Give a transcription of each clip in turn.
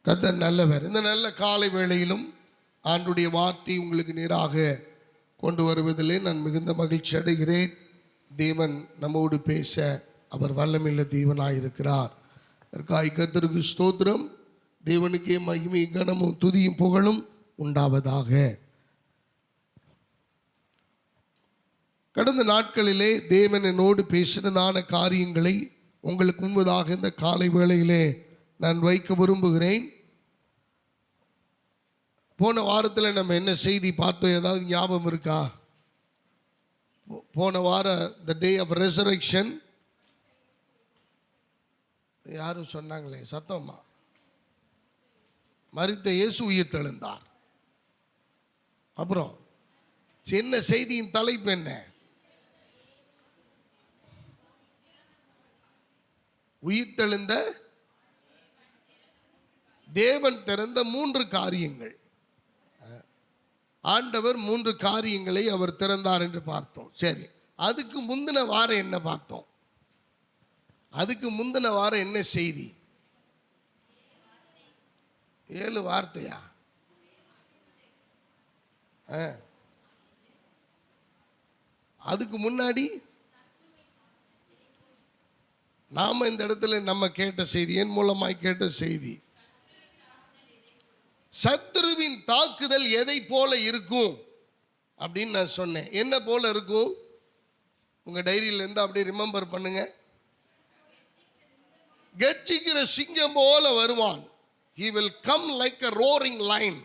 கர்த்தர் நல்லவர். இந்த நல்ல காலை வேளையிலும் ஆண்டுடைய வார்த்தை உங்களுக்கு நேராக கொண்டு வருவதிலே நான் மிகுந்த மகிழ்ச்சி அடைகிறேன். தேவன் நம்மோடு பேச அவர் வல்லமையுள்ள தேவனாயிருக்கிறார். அதற்காக கர்த்தருக்கு ஸ்தோத்திரம். தேவனுக்கே மகிமை கனமும் துதியும் புகழும் உண்டாவதாக. கடந்த நாட்களிலே தேவன் என்னோடு பேசினதான காரியங்களை உங்களுக்கு முன்பதாக இந்த காலை வேளையிலே நான் வைக்க விரும்புகிறேன். போன வாரத்தில் நம்ம என்ன செய்தி பார்த்தோம்? ஏதாவது ஞாபகம் இருக்கா? போன வாரம் த டே ஆஃப் ரெசரக்ஷன் யாரும் சொன்னாங்களே சத்தம்மா, மரித்த இயேசு உயிர் தெழுந்தார். அப்புறம் என்ன செய்தியின் தலைப்பு என்ன? உயிர் தெழுந்த தேவன் திறந்த 3 காரியங்கள். ஆண்டவர் 3 காரியங்களை அவர் திறந்தார் என்று பார்த்தோம். சரி, அதுக்கு முந்தின வாரம் என்ன பார்த்தோம்? அதுக்கு முந்தின வாரம் என்ன செய்தி? 7 வார்த்தையா? அதுக்கு முன்னாடி நாம இந்த இடத்துல நம்ம கேட்ட செய்தி, என் மூலமாய் கேட்ட செய்தி, சத்துருவின் தாக்குதல் எதை போல இருக்கும் அப்படின்னு நான் சொன்னேன். என்ன போல இருக்கும்? உங்க டைரியில இருந்து அப்படியே ரிமெம்பர் பண்ணுங்க. கர்ஜிக்கிற சிங்கம் போல வருவான். He will come like a roaring lion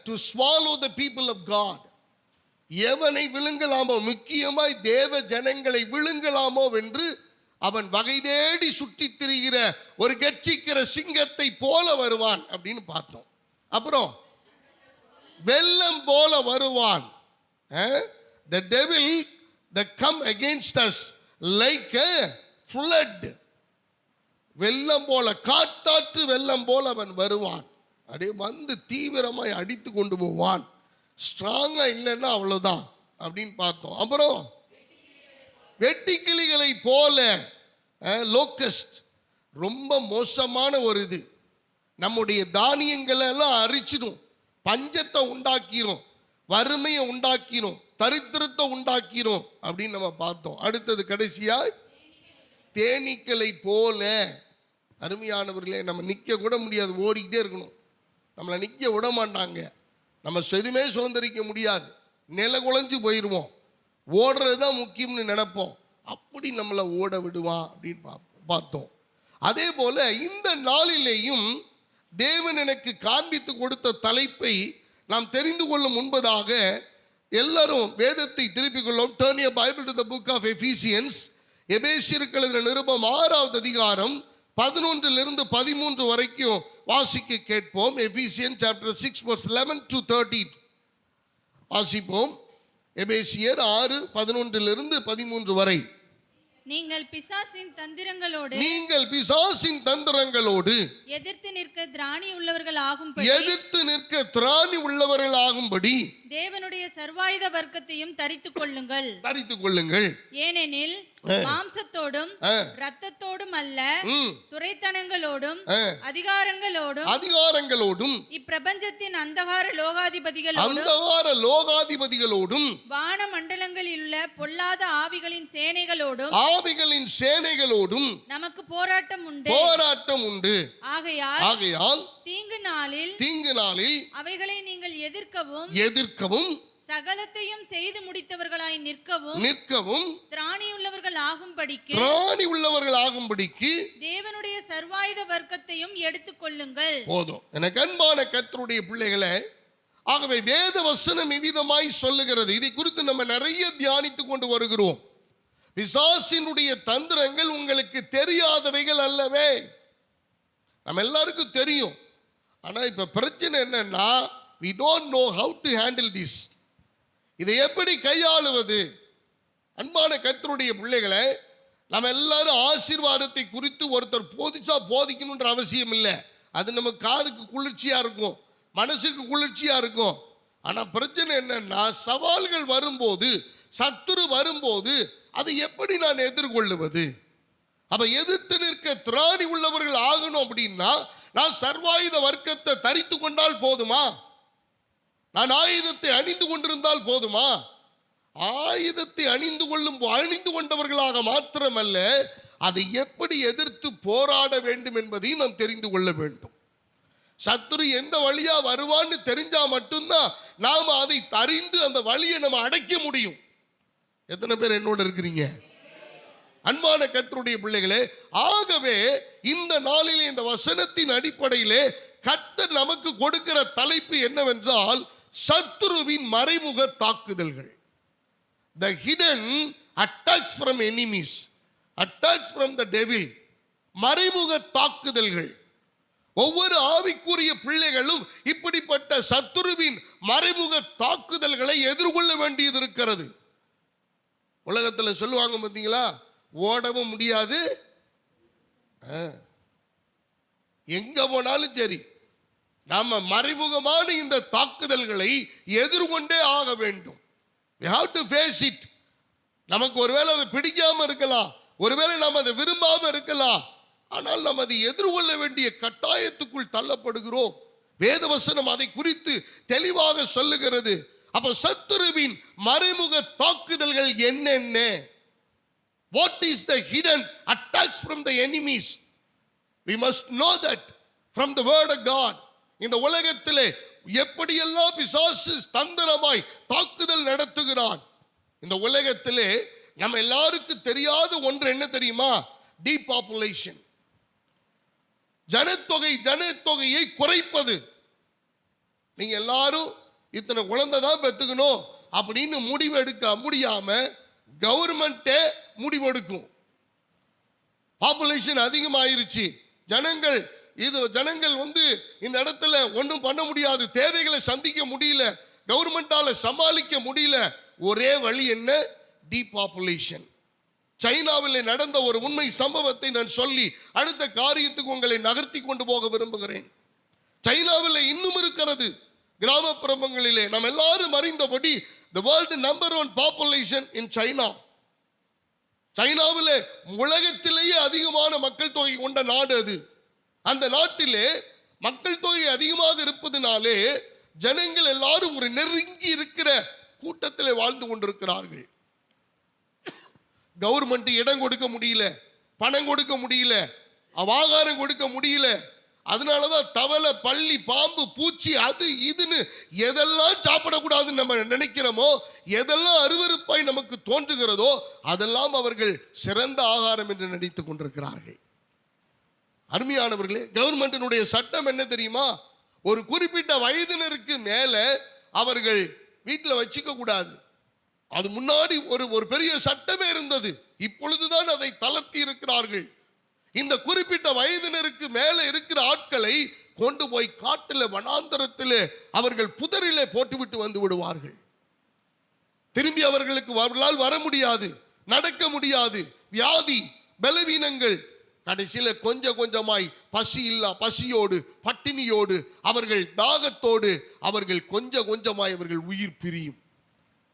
to swallow the people of God. எவனை விழுங்கலாமோ, முக்கியமாய் தேவ ஜனங்களை விழுங்கலாமோ என்று அவன் வகை தேடி சுற்றி திரிகிற ஒரு கர்ஜிக்கிற சிங்கத்தை போல வருவான் அப்படின்னு பார்த்தோம். அப்புறம் வெள்ளம் போல வருவான். The devil that come against us like a flood. வெள்ளம் போல, காட்டாற்று வெள்ளம் போல அவன் வருவான். அப்படியே வந்து தீவிரமாய் அடித்து கொண்டு போவான். ஸ்ட்ராங்கா இல்லைன்னா அவ்வளவுதான் அப்படின்னு பார்த்தோம். அப்புறம் வெட்டுக்கிளிகளை போல, லோக்கஸ்ட், ரொம்ப மோசமான ஒரு இது. நம்முடைய தானியங்களை எல்லாம் அரிச்சிடும், பஞ்சத்தை உண்டாக்கிரும், வறுமையை உண்டாக்கிரும், தரித்திரத்தை உண்டாக்கிரும் அப்படின்னு நம்ம பார்த்தோம். அடுத்தது கடைசியா தேனீக்களை போல. அருமையானவர்களே, நம்ம நிற்க கூட முடியாது, ஓடிக்கிட்டே இருக்கணும். நம்மளை நிற்க விட மாட்டாங்க. நம்ம எதுவுமே சுதந்திரிக்க முடியாது, நில குலைஞ்சு போயிடுவோம். ஓடுறது தான் முக்கியம்னு நினைப்போம். அப்படி நம்மளை ஓட விடுவான் அப்படின்னு பார்த்தோம். அதே போல இந்த நாளிலேயும் தேவன் எனக்கு காண்பித்து கொடுத்த தலைப்பை நாம் தெரிந்து கொள்ளும் முன்பதாக எல்லாரும் வேதத்தை திருப்பிக் கொள்ளும். Turn your Bible to the book of Ephesians. எபேசியருக்கு எழுதின நிருபம் 6வது அதிகாரம் 11 to 13 வரைக்கும் வாசிக்க கேட்போம். Ephesians chapter 6 verse 11 to 13 வாசிப்போம். எபேசியர் 6:11 to 13 வரை. நீங்கள் பிசாசின் தந்திரங்களோடு எதிர்த்து நிற்க திராணி உள்ளவர்களாகும்படி தேவனுடைய சர்வாயுத வர்க்கத்தையும் தரித்துக் கொள்ளுங்கள். ஏனெனில் மாம்சத்தோடும் இரத்தத்தோடும் அல்ல, துரைத்தனங்களோடும் அதிகாரங்களோடும் இப்பிரபஞ்சத்தின் அந்தகார லோகாதிபதிகளோடும் வான மண்டலங்களில் உள்ள பொல்லாத ஆவிகளின் சேனைகளோடும் நமக்கு போராட்டம் உண்டு. ஆகையால் தீங்கு நாளில் அவைகளை நீங்கள் எதிர்க்கவும் சகலத்தையும் செய்து முடித்தவர்களாய் நிற்கவும் திராணியுள்ளவர்கள் ஆகும்படிக்கு தேவனுடைய சர்வாயுத வர்க்கத்தையும் எடுத்துக் கொள்ளுங்கள். போதும். எனக்கு அன்பான கர்த்தருடைய பிள்ளைகளே, ஆகவே வேத வசனம் இவ்விதமாய் சொல்லுகிறது. இதை குறித்து நம்ம நிறைய தியானித்துக் கொண்டு வருகிறோம். பிசாசினுடைய தந்திரங்கள் உங்களுக்கு தெரியாதவைகள் அல்லவே, நம்ம எல்லாருக்கும் தெரியும். ஆனா இப்ப பிரச்சனை என்னன்னா, we don't know how to handle this. இதை எப்படி கையாளுவது? அன்பான கர்த்தருடைய பிள்ளைகளே, நம்ம எல்லாரும் ஆசீர்வாதத்தை குறித்து ஒருத்தர் போதிக்கணுன்ற அவசியம் இல்லை. அது நம்ம காதுக்கு குளிர்ச்சியா இருக்கும், மனசுக்கு குளிர்ச்சியா இருக்கும். ஆனா பிரச்சனை என்னன்னா, சவால்கள் வரும்போது, சத்துரு வரும்போது அதை எப்படி நான் எதிர்கொள்ளுவது? அப்ப எதிர்த்து நிற்க திராணி உள்ளவர்கள் ஆகணும் அப்படின்னா நான் சர்வாயுத வர்க்கத்தை தரித்து கொண்டால் போதுமா? நான் ஆயுதத்தை அணிந்து கொண்டிருந்தால் போதுமா? ஆயுதத்தை அணிந்து கொண்டவர்களாக மாத்திரமல்ல, அதை எப்படி எதிர்த்து போராட வேண்டும் என்பதையும் நாம் தெரிந்து கொள்ள வேண்டும். சத்துரு எந்த வழியா வருவான்னு தெரிஞ்சா மட்டும்தான் நாம அதை அறிந்து அந்த வழியை நம்ம அடைக்க முடியும். எத்தனை பேர் என்னோட இருக்கிறீங்க அன்பான கர்த்தருடைய பிள்ளைகளே? ஆகவே இந்த நாளிலே இந்த வசனத்தின் அடிப்படையிலே கர்த்தர் நமக்கு கொடுக்கிற தலைப்பு என்னவென்றால், சத்துருவின் மறைமுக தாக்குதல்கள். The hidden attacks from enemies, attacks from the devil. மறைமுக தாக்குதல்கள். ஒவ்வொரு ஆவிக்குரிய பிள்ளைகளும் இப்படிப்பட்ட சத்துருவின் மறைமுக தாக்குதல்களை எதிர்கொள்ள வேண்டியது இருக்கிறது. உலகத்தில் சொல்லுவாங்க பார்த்தீங்களா, ஓடவும் முடியாது, எங்க போனாலும் சரி நாம மறைமுகமான இந்த தாக்குதல்களை எதிர்கொண்டே ஆக வேண்டும். We have to face it. நமக்கு ஒருவேளை அதை பிடிக்காம இருக்கலாம், ஒருவேளை நாம் அதை விரும்பாம இருக்கலாம், ஆனால் நாம் அதை எதிர்கொள்ள வேண்டிய கட்டாயத்துக்குள் தள்ளப்படுகிறோம். வேதவசனம் அதை குறித்து தெளிவாக சொல்லுகிறது. அப்ப சத்துருவின் மறைமுக தாக்குதல்கள் என்னென்ன? What is the hidden attacks from the enemies? We must know that from the word of God. இந்த உலகத்திலே எப்படியெல்லாம் பிசாசு தந்திரமாய் தாக்குதல் நடத்துகிறான். இந்த உலகத்திலே நம்ம எல்லாருக்கும் தெரியாத ஒன்று என்ன தெரியுமா? டீபாப்புலேஷன். ஜனத்தொகையை குறைப்பது. நீங்க எல்லாரும் இத்தனை குழந்தை தான் பெத்துக்கணும் அப்படின்னு முடிவு எடுக்க முடியாம கவர்மெண்டே முடிவெடுக்கும். பாப்புலேஷன் அதிகமாயிருச்சு, ஜனங்கள் இந்த இடத்துல ஒன்றும் பண்ண முடியாது, தேவைகளை சந்திக்க முடியல, கவர்மெண்டால சமாளிக்க முடியல. ஒரே வழி என்ன? டீபாப்புலேஷன். சைனாவில் நடந்த ஒரு உண்மை சம்பவத்தை நான் சொல்லி அடுத்த காரியத்துக்கு உங்களை நகர்த்தி கொண்டு போக விரும்புகிறேன். சைனாவில் இன்னும் இருக்கிறது கிராமப்புறங்களிலே. நாம் எல்லாரும் அறிந்தபடி the world number 1 population in China. சைனாவிலே உலகத்திலேயே அதிகமான மக்கள் தொகை கொண்ட நாடு அது. அந்த நாட்டிலே மக்கள் தொகை அதிகமாக இருப்பதனாலே ஜனங்கள் எல்லாரும் ஒரு நெருங்கி இருக்கிற கூட்டத்திலே வாழ்ந்து கொண்டிருக்கிறார்கள். கவர்மெண்ட் இடம் கொடுக்க முடியல, பணம் கொடுக்க முடியல, ஆகாரம் கொடுக்க முடியல. அதனாலதான் தவளை, பள்ளி, பாம்பு, பூச்சி, அது இதுன்னு எதெல்லாம் சாப்பிடக்கூடாதுன்னு நம்ம நினைக்கிறோமோ, எதெல்லாம் அருவருப்பாய் நமக்கு தோன்றுகிறதோ அதெல்லாம் அவர்கள் சிறந்த ஆகாரம் என்று நினைத்துக் கொண்டிருக்கிறார்கள். அருமையானவர்களே, கவர்மெண்டினுடைய சட்டம் என்ன தெரியுமா? ஒரு குறிப்பிட்ட வயதினருக்கு மேல அவர்கள் வீட்டில் வச்சுக்க கூடாது. அது முன்னாடி ஒரு பெரிய சட்டமே இருந்தது. இப்பொழுதுதான் அதை தளர்த்தி இருக்கிறார்கள். இந்த குறிப்பிட்ட வயதினருக்கு மேல இருக்கிற ஆட்களை கொண்டு போய் காட்டில, வனாந்தரத்திலே அவர்கள் புதரிலே போட்டுவிட்டு வந்து விடுவார்கள். திரும்பி அவர்களால் வர முடியாது, நடக்க முடியாது, வியாதி, பலவீனங்கள். கடைசியில கொஞ்சமாய் பசியோடு, பட்டினியோடு, அவர்கள் தாகத்தோடு, அவர்கள் கொஞ்சமாய் அவர்கள் உயிர் பிரியும்.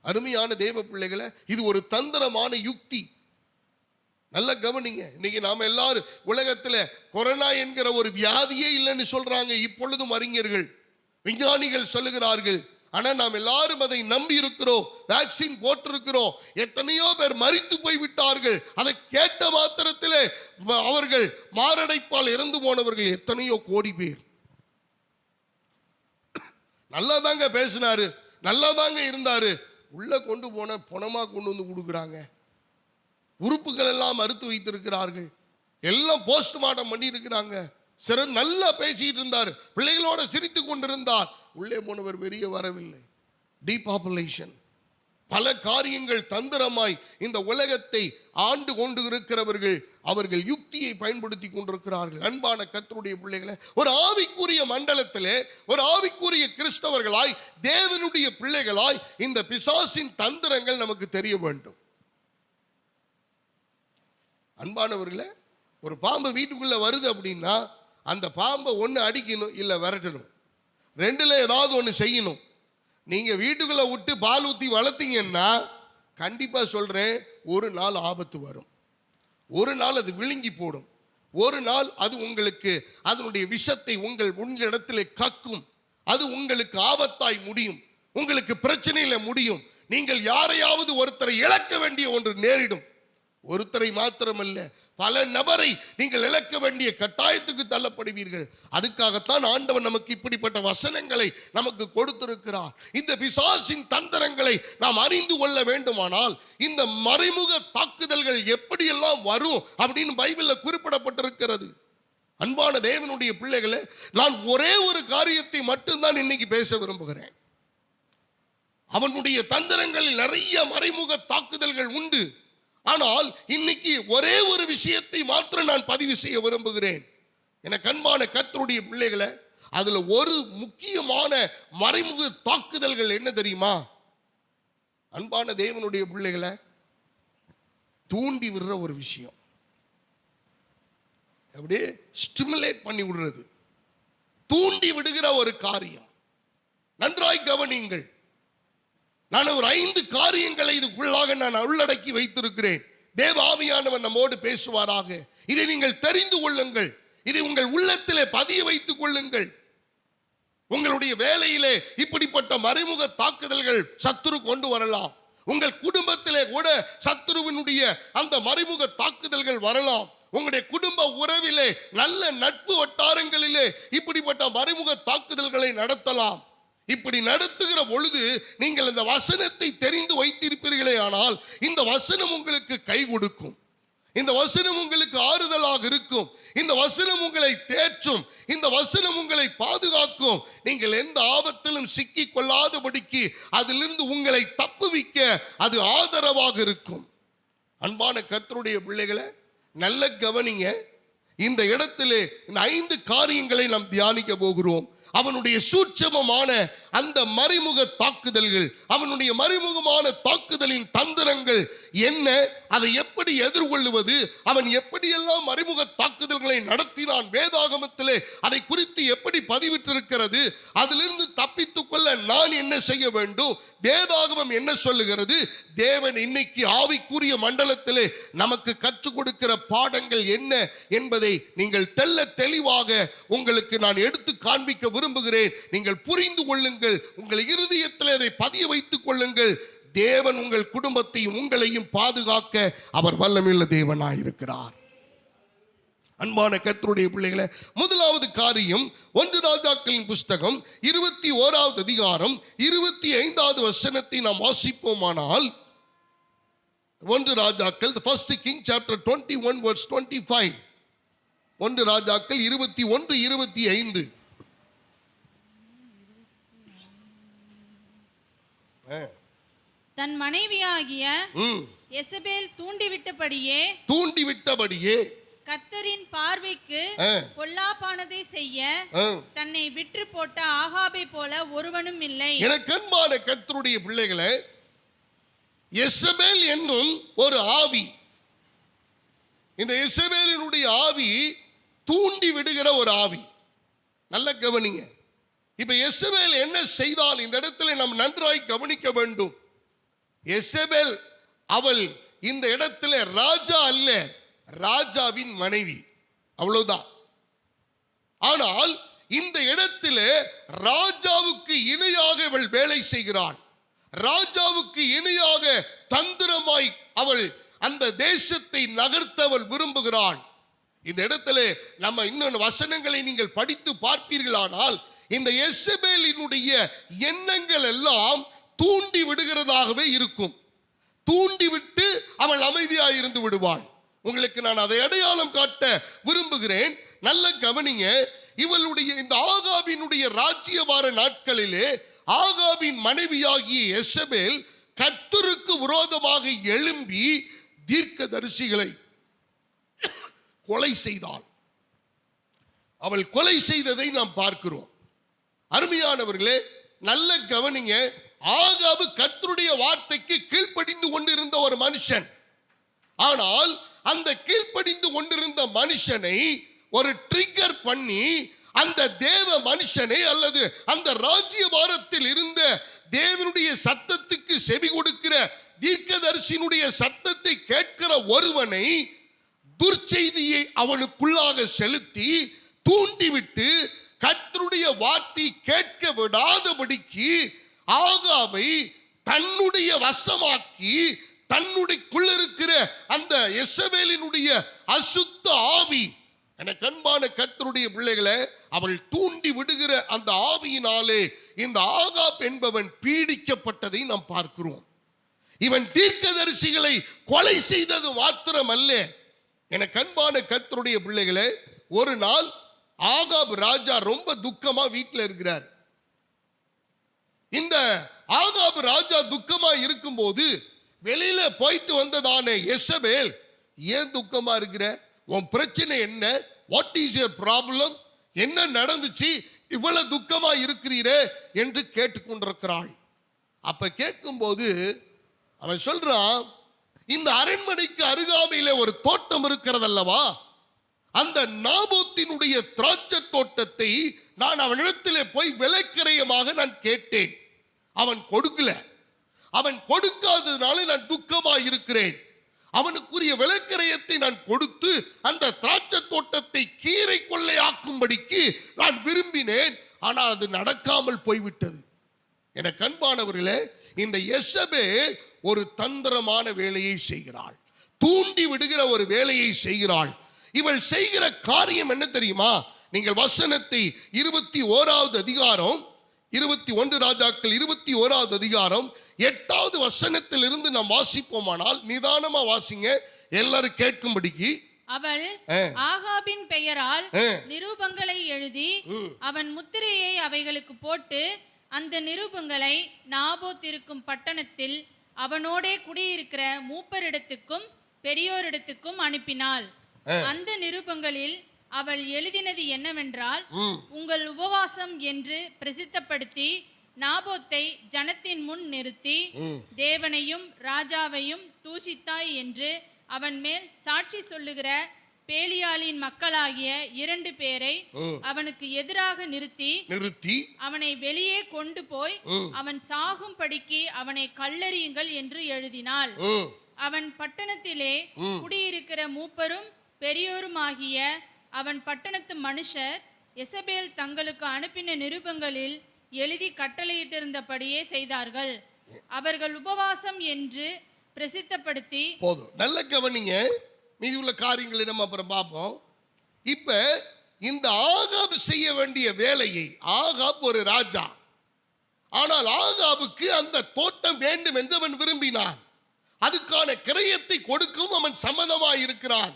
அருமையான தேவ பிள்ளைகளை, இது ஒரு தந்திரமான யுக்தி. நல்ல கவனிங்க. இன்னைக்கு நாம எல்லாரும் உலகத்துல கொரோனா என்கிற ஒரு வியாதியே இல்லைன்னு சொல்றாங்க இப்பொழுதும் அறிஞர்கள், விஞ்ஞானிகள் சொல்லுகிறார்கள். ஆனா நாம் எல்லாரும் அதை நம்பி இருக்கிறோம், வேக்சின் போட்டிருக்கிறோம். எத்தனையோ பேர் மரித்து போய் விட்டார்கள். அதை கேட்ட மாத்திரத்திலே அவர்கள் மாரடைப்பால் இறந்து போனவர்கள் எத்தனையோ கோடி பேர். நல்லா தாங்க பேசினாரு, நல்லா தாங்க இருந்தாரு, உள்ள கொண்டு போன பணமா கொண்டு வந்து கொடுக்குறாங்க. உறுப்புகள் எல்லாம் மறுத்து வைத்திருக்கிறார்கள், எல்லாம் போஸ்ட்மார்ட்டம் பண்ணி இருக்கிறாங்க. நல்லா பேசிட்டு இருந்தார், பிள்ளைகளோட சிரித்து கொண்டிருந்தார், உள்ளே போனவர் வெளியே வரவில்லை. டீபாப்புலேஷன். பல காரியங்கள் தந்திரமாய் இந்த உலகத்தை ஆண்டு கொண்டு இருக்கிறவர்கள் அவர்கள் யுக்தியை பயன்படுத்தி கொண்டிருக்கிறார்கள். அன்பான கர்த்தருடைய பிள்ளைகளை, ஒரு ஆவிக்குரிய மண்டலத்திலே ஒரு ஆவிக்குரிய கிறிஸ்தவர்களாய், தேவனுடைய பிள்ளைகளாய் இந்த பிசாசின் தந்திரங்கள் நமக்கு தெரிய வேண்டும். அன்பானவர்களே, ஒரு பாம்பு வீட்டுக்குள்ள வருது அப்படின்னா அந்த பாம்பை ஒன்று அடிக்கணும், இல்லை விரட்டணும். ரெண்டுல ஏதாவது ஒன்று செய்யணும். நீங்க வீட்டுக்குள்ள விட்டு பால் ஊற்றி வளர்த்தீங்கன்னா கண்டிப்பா சொல்றேன், ஒரு நாள் ஆபத்து வரும், ஒரு நாள் அது விழுங்கி போடும். ஒரு நாள் அது உங்களுக்கு அதனுடைய விஷத்தை உங்களிடத்திலே கக்கும். அது உங்களுக்கு ஆபத்தாய் முடியும், உங்களுக்கு பிரச்சனையில முடியும். நீங்கள் யாரையாவது ஒருத்தரை இழக்க வேண்டிய ஒன்று நேரிடும். ஒருத்தரை மாத்திரமல்ல, பல நபரை நீங்கள் இழக்க வேண்டிய கட்டாயத்துக்கு தள்ளப்படுவீர்கள். அதுக்காகத்தான் ஆண்டவன் நமக்கு இப்படிப்பட்ட வசனங்களை நமக்கு கொடுத்திருக்கிறார். இந்த பிசாசின் தந்திரங்களை நாம் அறிந்து கொள்ள வேண்டுமானால் இந்த மறைமுக தாக்குதல்கள் எப்படியெல்லாம் வரும் அப்படின்னு பைபிள்ல குறிப்பிடப்பட்டிருக்கிறது. அன்பான தேவனுடைய பிள்ளைகளே, நான் ஒரே ஒரு காரியத்தை மட்டும்தான் இன்னைக்கு பேச விரும்புகிறேன். அவனுடைய தந்திரங்களில் நிறைய மறைமுக தாக்குதல்கள் உண்டு. ஆனால் இன்னைக்கு ஒரே ஒரு விஷயத்தை மாத்திரம் நான் பதிவு செய்ய விரும்புகிறேன். எனக்கு அன்பான கர்த்தருடைய பிள்ளைகளை, அதுல ஒரு முக்கியமான மறைமுக தாக்குதல்கள் என்ன தெரியுமா? அன்பான தேவனுடைய பிள்ளைகளை தூண்டி விடுற ஒரு விஷயம், அப்படியே ஸ்டிமுலேட் பண்ணி விடுறது, தூண்டி விடுகிற ஒரு காரியம். நன்றாய் கவனியுங்கள். நான் ஒரு 5 காரியங்களை இதுக்குள்ளாக நான் உள்ளடக்கி வைத்திருக்கிறேன். தேவ ஆவியானவர் நம்மோடு பேசுவாராக. இதை நீங்கள் தெரிந்து கொள்ளுங்கள், இதை உங்கள் உள்ளத்திலே பதிய வைத்துக் கொள்ளுங்கள். உங்களுடைய வேலையிலே இப்படிப்பட்ட மறைமுக தாக்குதல்கள் சத்துரு கொண்டு வரலாம். உங்கள் குடும்பத்திலே கூட சத்துருவினுடைய அந்த மறைமுக தாக்குதல்கள் வரலாம். உங்களுடைய குடும்ப உறவிலே, நல்ல நட்பு வட்டாரங்களிலே இப்படிப்பட்ட மறைமுக தாக்குதல்களை நடத்தலாம். இப்படி நடத்துகிற பொழுது நீங்கள் இந்த வசனத்தை தெரிந்து வைத்திருப்பீர்களே ஆனால் இந்த வசனம் உங்களுக்கு கை கொடுக்கும். இந்த வசனம் உங்களுக்கு ஆறுதலாக இருக்கும். இந்த வசனம் உங்களை தேற்றும். இந்த வசனம் உங்களை பாதுகாக்கும். நீங்கள் எந்த ஆபத்திலும் சிக்கிக் கொள்ளாதபடிக்கு அதிலிருந்து உங்களை தப்புவிக்க அது ஆதரவாக இருக்கும். அன்பான கர்த்தருடைய பிள்ளைகளை நல்ல கவனிங்க. இந்த இடத்திலே இந்த 5 காரியங்களை நாம் தியானிக்க போகிறோம். அவனுடைய சூட்சமமான அந்த மறைமுக தாக்குதல்கள், அவனுடைய மறைமுகமான தாக்குதலின் தந்திரங்கள் என்ன, அதை எப்படி எதிர்கொள்ளுவது, அவன் எப்படியெல்லாம் மறைமுக தாக்குதல்களை நடத்தினான், வேதாகமத்திலே அதை குறித்து எப்படி பதிவிட்டிருக்கிறது, அதிலிருந்து தப்பித்துக் கொள்ள நான் என்ன செய்ய வேண்டும், வேதாகமம் என்ன சொல்லுகிறது, தேவன் இன்னைக்கு ஆவிக்குரிய மண்டலத்திலே நமக்கு கற்றுக் கொடுக்கிற பாடங்கள் என்ன என்பதை நீங்கள் தெள்ள தெளிவாக உங்களுக்கு நான் எடுத்து காண்பிக்க விரும்புகிறேன். நீங்கள் புரிந்து கொள்ளுங்கள், உங்கள் இருதயத்தில் அதை பதிய வைத்துக் கொள்ளுங்கள். தேவன் உங்கள் குடும்பத்தையும் உங்களையும் பாதுகாக்க அவர் வல்லமையுள்ள தேவனாயிருக்கிறார். அன்பான கர்த்தருடைய பிள்ளைகளே, முதலாவது காரியம் 1 ராஜாக்களின் புஸ்தகம் 21வது அதிகாரம் 25வது வசனத்தை நாம் வாசிப்போமானால், 1 ராஜாக்கள், the first king chapter 21 verse 25. 1 ராஜாக்கள் 21:25. தன் மனைவியாகிய எசபேல் தூண்டிவிட்டபடியே கர்த்தரின் பார்வைக்கு பொல்லாப்பானதை செய்ய தன்னை விற்று போட்ட ஆகாபை போல ஒருவனும் இல்லை. எனக்கு அன்பான கர்த்தருடைய பிள்ளைகளே, எசபேல் என்னும் ஒரு ஆவி, இந்த எசபேலினுடைய ஆவி தூண்டி விடுகிற ஒரு ஆவி. நல்ல கவனிங்க. இப்ப எசபேல் என்ன செய்தால் இந்த இடத்துல நாம் நன்றாய் கவனிக்க வேண்டும். எசபேல் அவள் இந்த இடத்துல ராஜா அல்ல, ராஜாவின் மனைவி, அவ்வளவுதான். ஆனால் இந்த இடத்துல ராஜாவுக்கு இணையாக அவள் வேலை செய்கிறாள். ராஜாவுக்கு இணையாக தந்திரமாய் அவள் அந்த தேசத்தை நகர்த்த அவள் விரும்புகிறாள். இந்த இடத்துல நம்ம இன்னொரு வசனங்களை நீங்கள் படித்து பார்ப்பீர்களானால், இந்த எசபேலினுடைய எண்ணங்கள் எல்லாம் தூண்டி விடுகிறதாகவே இருக்கும். தூண்டி விட்டு அவள் அமைதியாக இருந்து விடுவாள். உங்களுக்கு நான் அதை அடையாளம் காட்ட விரும்புகிறேன். நல்ல கவனிங்க. இவளுடைய இந்த ஆகாபினுடைய ராஜ்யபார நாட்களிலே ஆகாபின் மனைவியாகிய எசபேல் கர்த்தருக்கு விரோதமாக எழும்பி தீர்க்கதரிசிகளை கொலை செய்தாள். அவள் கொலை செய்ததை நாம் பார்க்கிறோம். அருமையானவர்களே, நல்ல கவனிங்க. ஆகாபு கர்த்தருடைய வார்த்தைக்கு கீழ்ப்படிந்து கொண்டிருந்த ஒரு மனுஷன். ஆனால் அந்த கீழ்ப்படிந்து கொண்டிருந்த மனுஷனை ஒரு ட்ரிகர் பண்ணி அந்த தேவ மனுஷனை அல்லது அந்த ராஜ்யபாரத்தில் இருந்த தேவனுடைய சத்தத்துக்கு செவி கொடுக்கிற தீர்க்கதரிசியினுடைய சத்தத்தை கேட்கிற ஒருவனை துர்ச்செய்தியை அவனுக்குள்ளாக செலுத்தி தூண்டிவிட்டு கர்த்தருடைய வார்த்தை கேட்க விடாதபடிக்கு ஆகாபை தன்னுடைய வசமாக்கி தன்னுடையக்குள்ள இருக்கிற அந்த எசபேலினுடைய அசுத்த ஆவி, எனக்கு அன்பான கர்த்தருடைய பிள்ளைகளை, அவள் தூண்டி விடுகிற அந்த ஆவியினாலே இந்த ஆகாப் என்பவன் பீடிக்கப்பட்டதை நாம் பார்க்கிறோம். இவன் தீர்க்கதரிசிகளை கொலை செய்தது மாத்திரமல்ல, எனக்கு அன்பான கர்த்தருடைய பிள்ளைகளே, ஒரு நாள் ஆகாப் ராஜா ரொம்ப துக்கமா வீட்டில் இருக்கிறார். இந்த ஆகாப் ராஜா துக்கமா இருக்கும்போது வெளியில போயிட்டு வந்ததானே எசபேல், ஏன் துக்கமா இருக்கிற, உன் பிரச்சனை என்ன, வாட் இஸ் யுவர் ப்ராப்ளம், என்ன நடந்துச்சு, இவ்வளவு துக்கமா இருக்கிறீரே என்று கேட்டுக்கொண்டிருக்கிறாள். அப்ப கேட்கும்போது அவன் சொல்றான், இந்த அரண்மனைக்கு அருகாமையில ஒரு தோட்டம் இருக்கிறது அல்லவா, அந்த நாபோத்தினுடைய திராட்சை தோட்டத்தை நான் அவனிடத்திலே போய் விலைக்கிரயமாக நான் கேட்டேன், அவன் கொடுக்கல. அவன் கொடுக்காததுனால நான் துக்கமாக இருக்கிறேன். அவனுக்குரிய விலைக்கிரயத்தை நான் கொடுத்து அந்த திராட்சை தோட்டத்தை கீரை கொள்ளையாக்கும்படிக்கு நான் விரும்பினேன், ஆனால் அது நடக்காமல் போய்விட்டது. எனக்கு அன்பானவர்களே, இந்த எசபேல் ஒரு தந்திரமான வேலையை செய்கிறாள், தூண்டி விடுகிற ஒரு வேலையை செய்கிறாள். இவள் செய்கிற காரியம் என்ன தெரியுமா? நீங்கள் வசனத்தை 21வது அதிகாரம் 21 ராஜாக்கள் 21வது அதிகாரம் 8வது வசனத்தில் இருந்து நாம் வாசிப்போமானால், நிதானமா வாசிங்க, எல்லாரும் கேட்கும்படிக்கு. அவள் ஆகாபின் பெயரால் நிரூபங்களை எழுதி அவன் முத்திரையை அவைகளுக்கு போட்டு அந்த நிரூபங்களை நாபோத் இருக்கும் பட்டணத்தில் அவனோடே குடியிருக்கிற மூப்பரிடத்துக்கும் பெரியோரிடத்துக்கும் அனுப்பினாள். அந்த நிரூபங்களில் அவள் எழுதினது என்னவென்றால், உங்கள் உபவாசம் என்று பிரசித்தப்படுத்தி நாபோத்தை ஜனத்தின் முன் நிறுத்தி தேவனையும் ராஜாவையும் தூஷித்தாய் என்று அவன் மேல் சாட்சி சொல்லுகிற பேலியாளின் மக்களாகிய 2 பேரை அவனுக்கு எதிராக நிறுத்தி அவனை வெளியே கொண்டு போய் அவன் சாகும்படிக்கு அவனை கல்லெறியுங்கள் என்று எழுதினாள். அவன் பட்டணத்திலே குடியிருக்கிற மூப்பரும் பெரியோருமாகிய அவன் பட்டணத்து மனுஷர் எசபேல் தங்களுக்கு அனுப்பின நிருபங்களில் எழுதி கட்டளையிட்டிருந்தபடியே செய்தார்கள். அவர்கள் உபவாசம் என்று பிரசித்தப்படுத்தி. போதும், நல்ல கவனிங்க, மீதி உள்ள காரியங்களை நம்ம அப்புறம் பார்ப்போம். இப்ப இந்த ஆகாப் செய்ய வேண்டிய வேலையை, ஆகாப் ஒரு ராஜா, ஆனால் ஆகாபுக்கு அந்த தோட்டம் வேண்டும் என்று அவன் விரும்பினான். அதுக்கான கிரயத்தை கொடுக்கும் அவன் சம்மதமாய் இருக்கிறான்.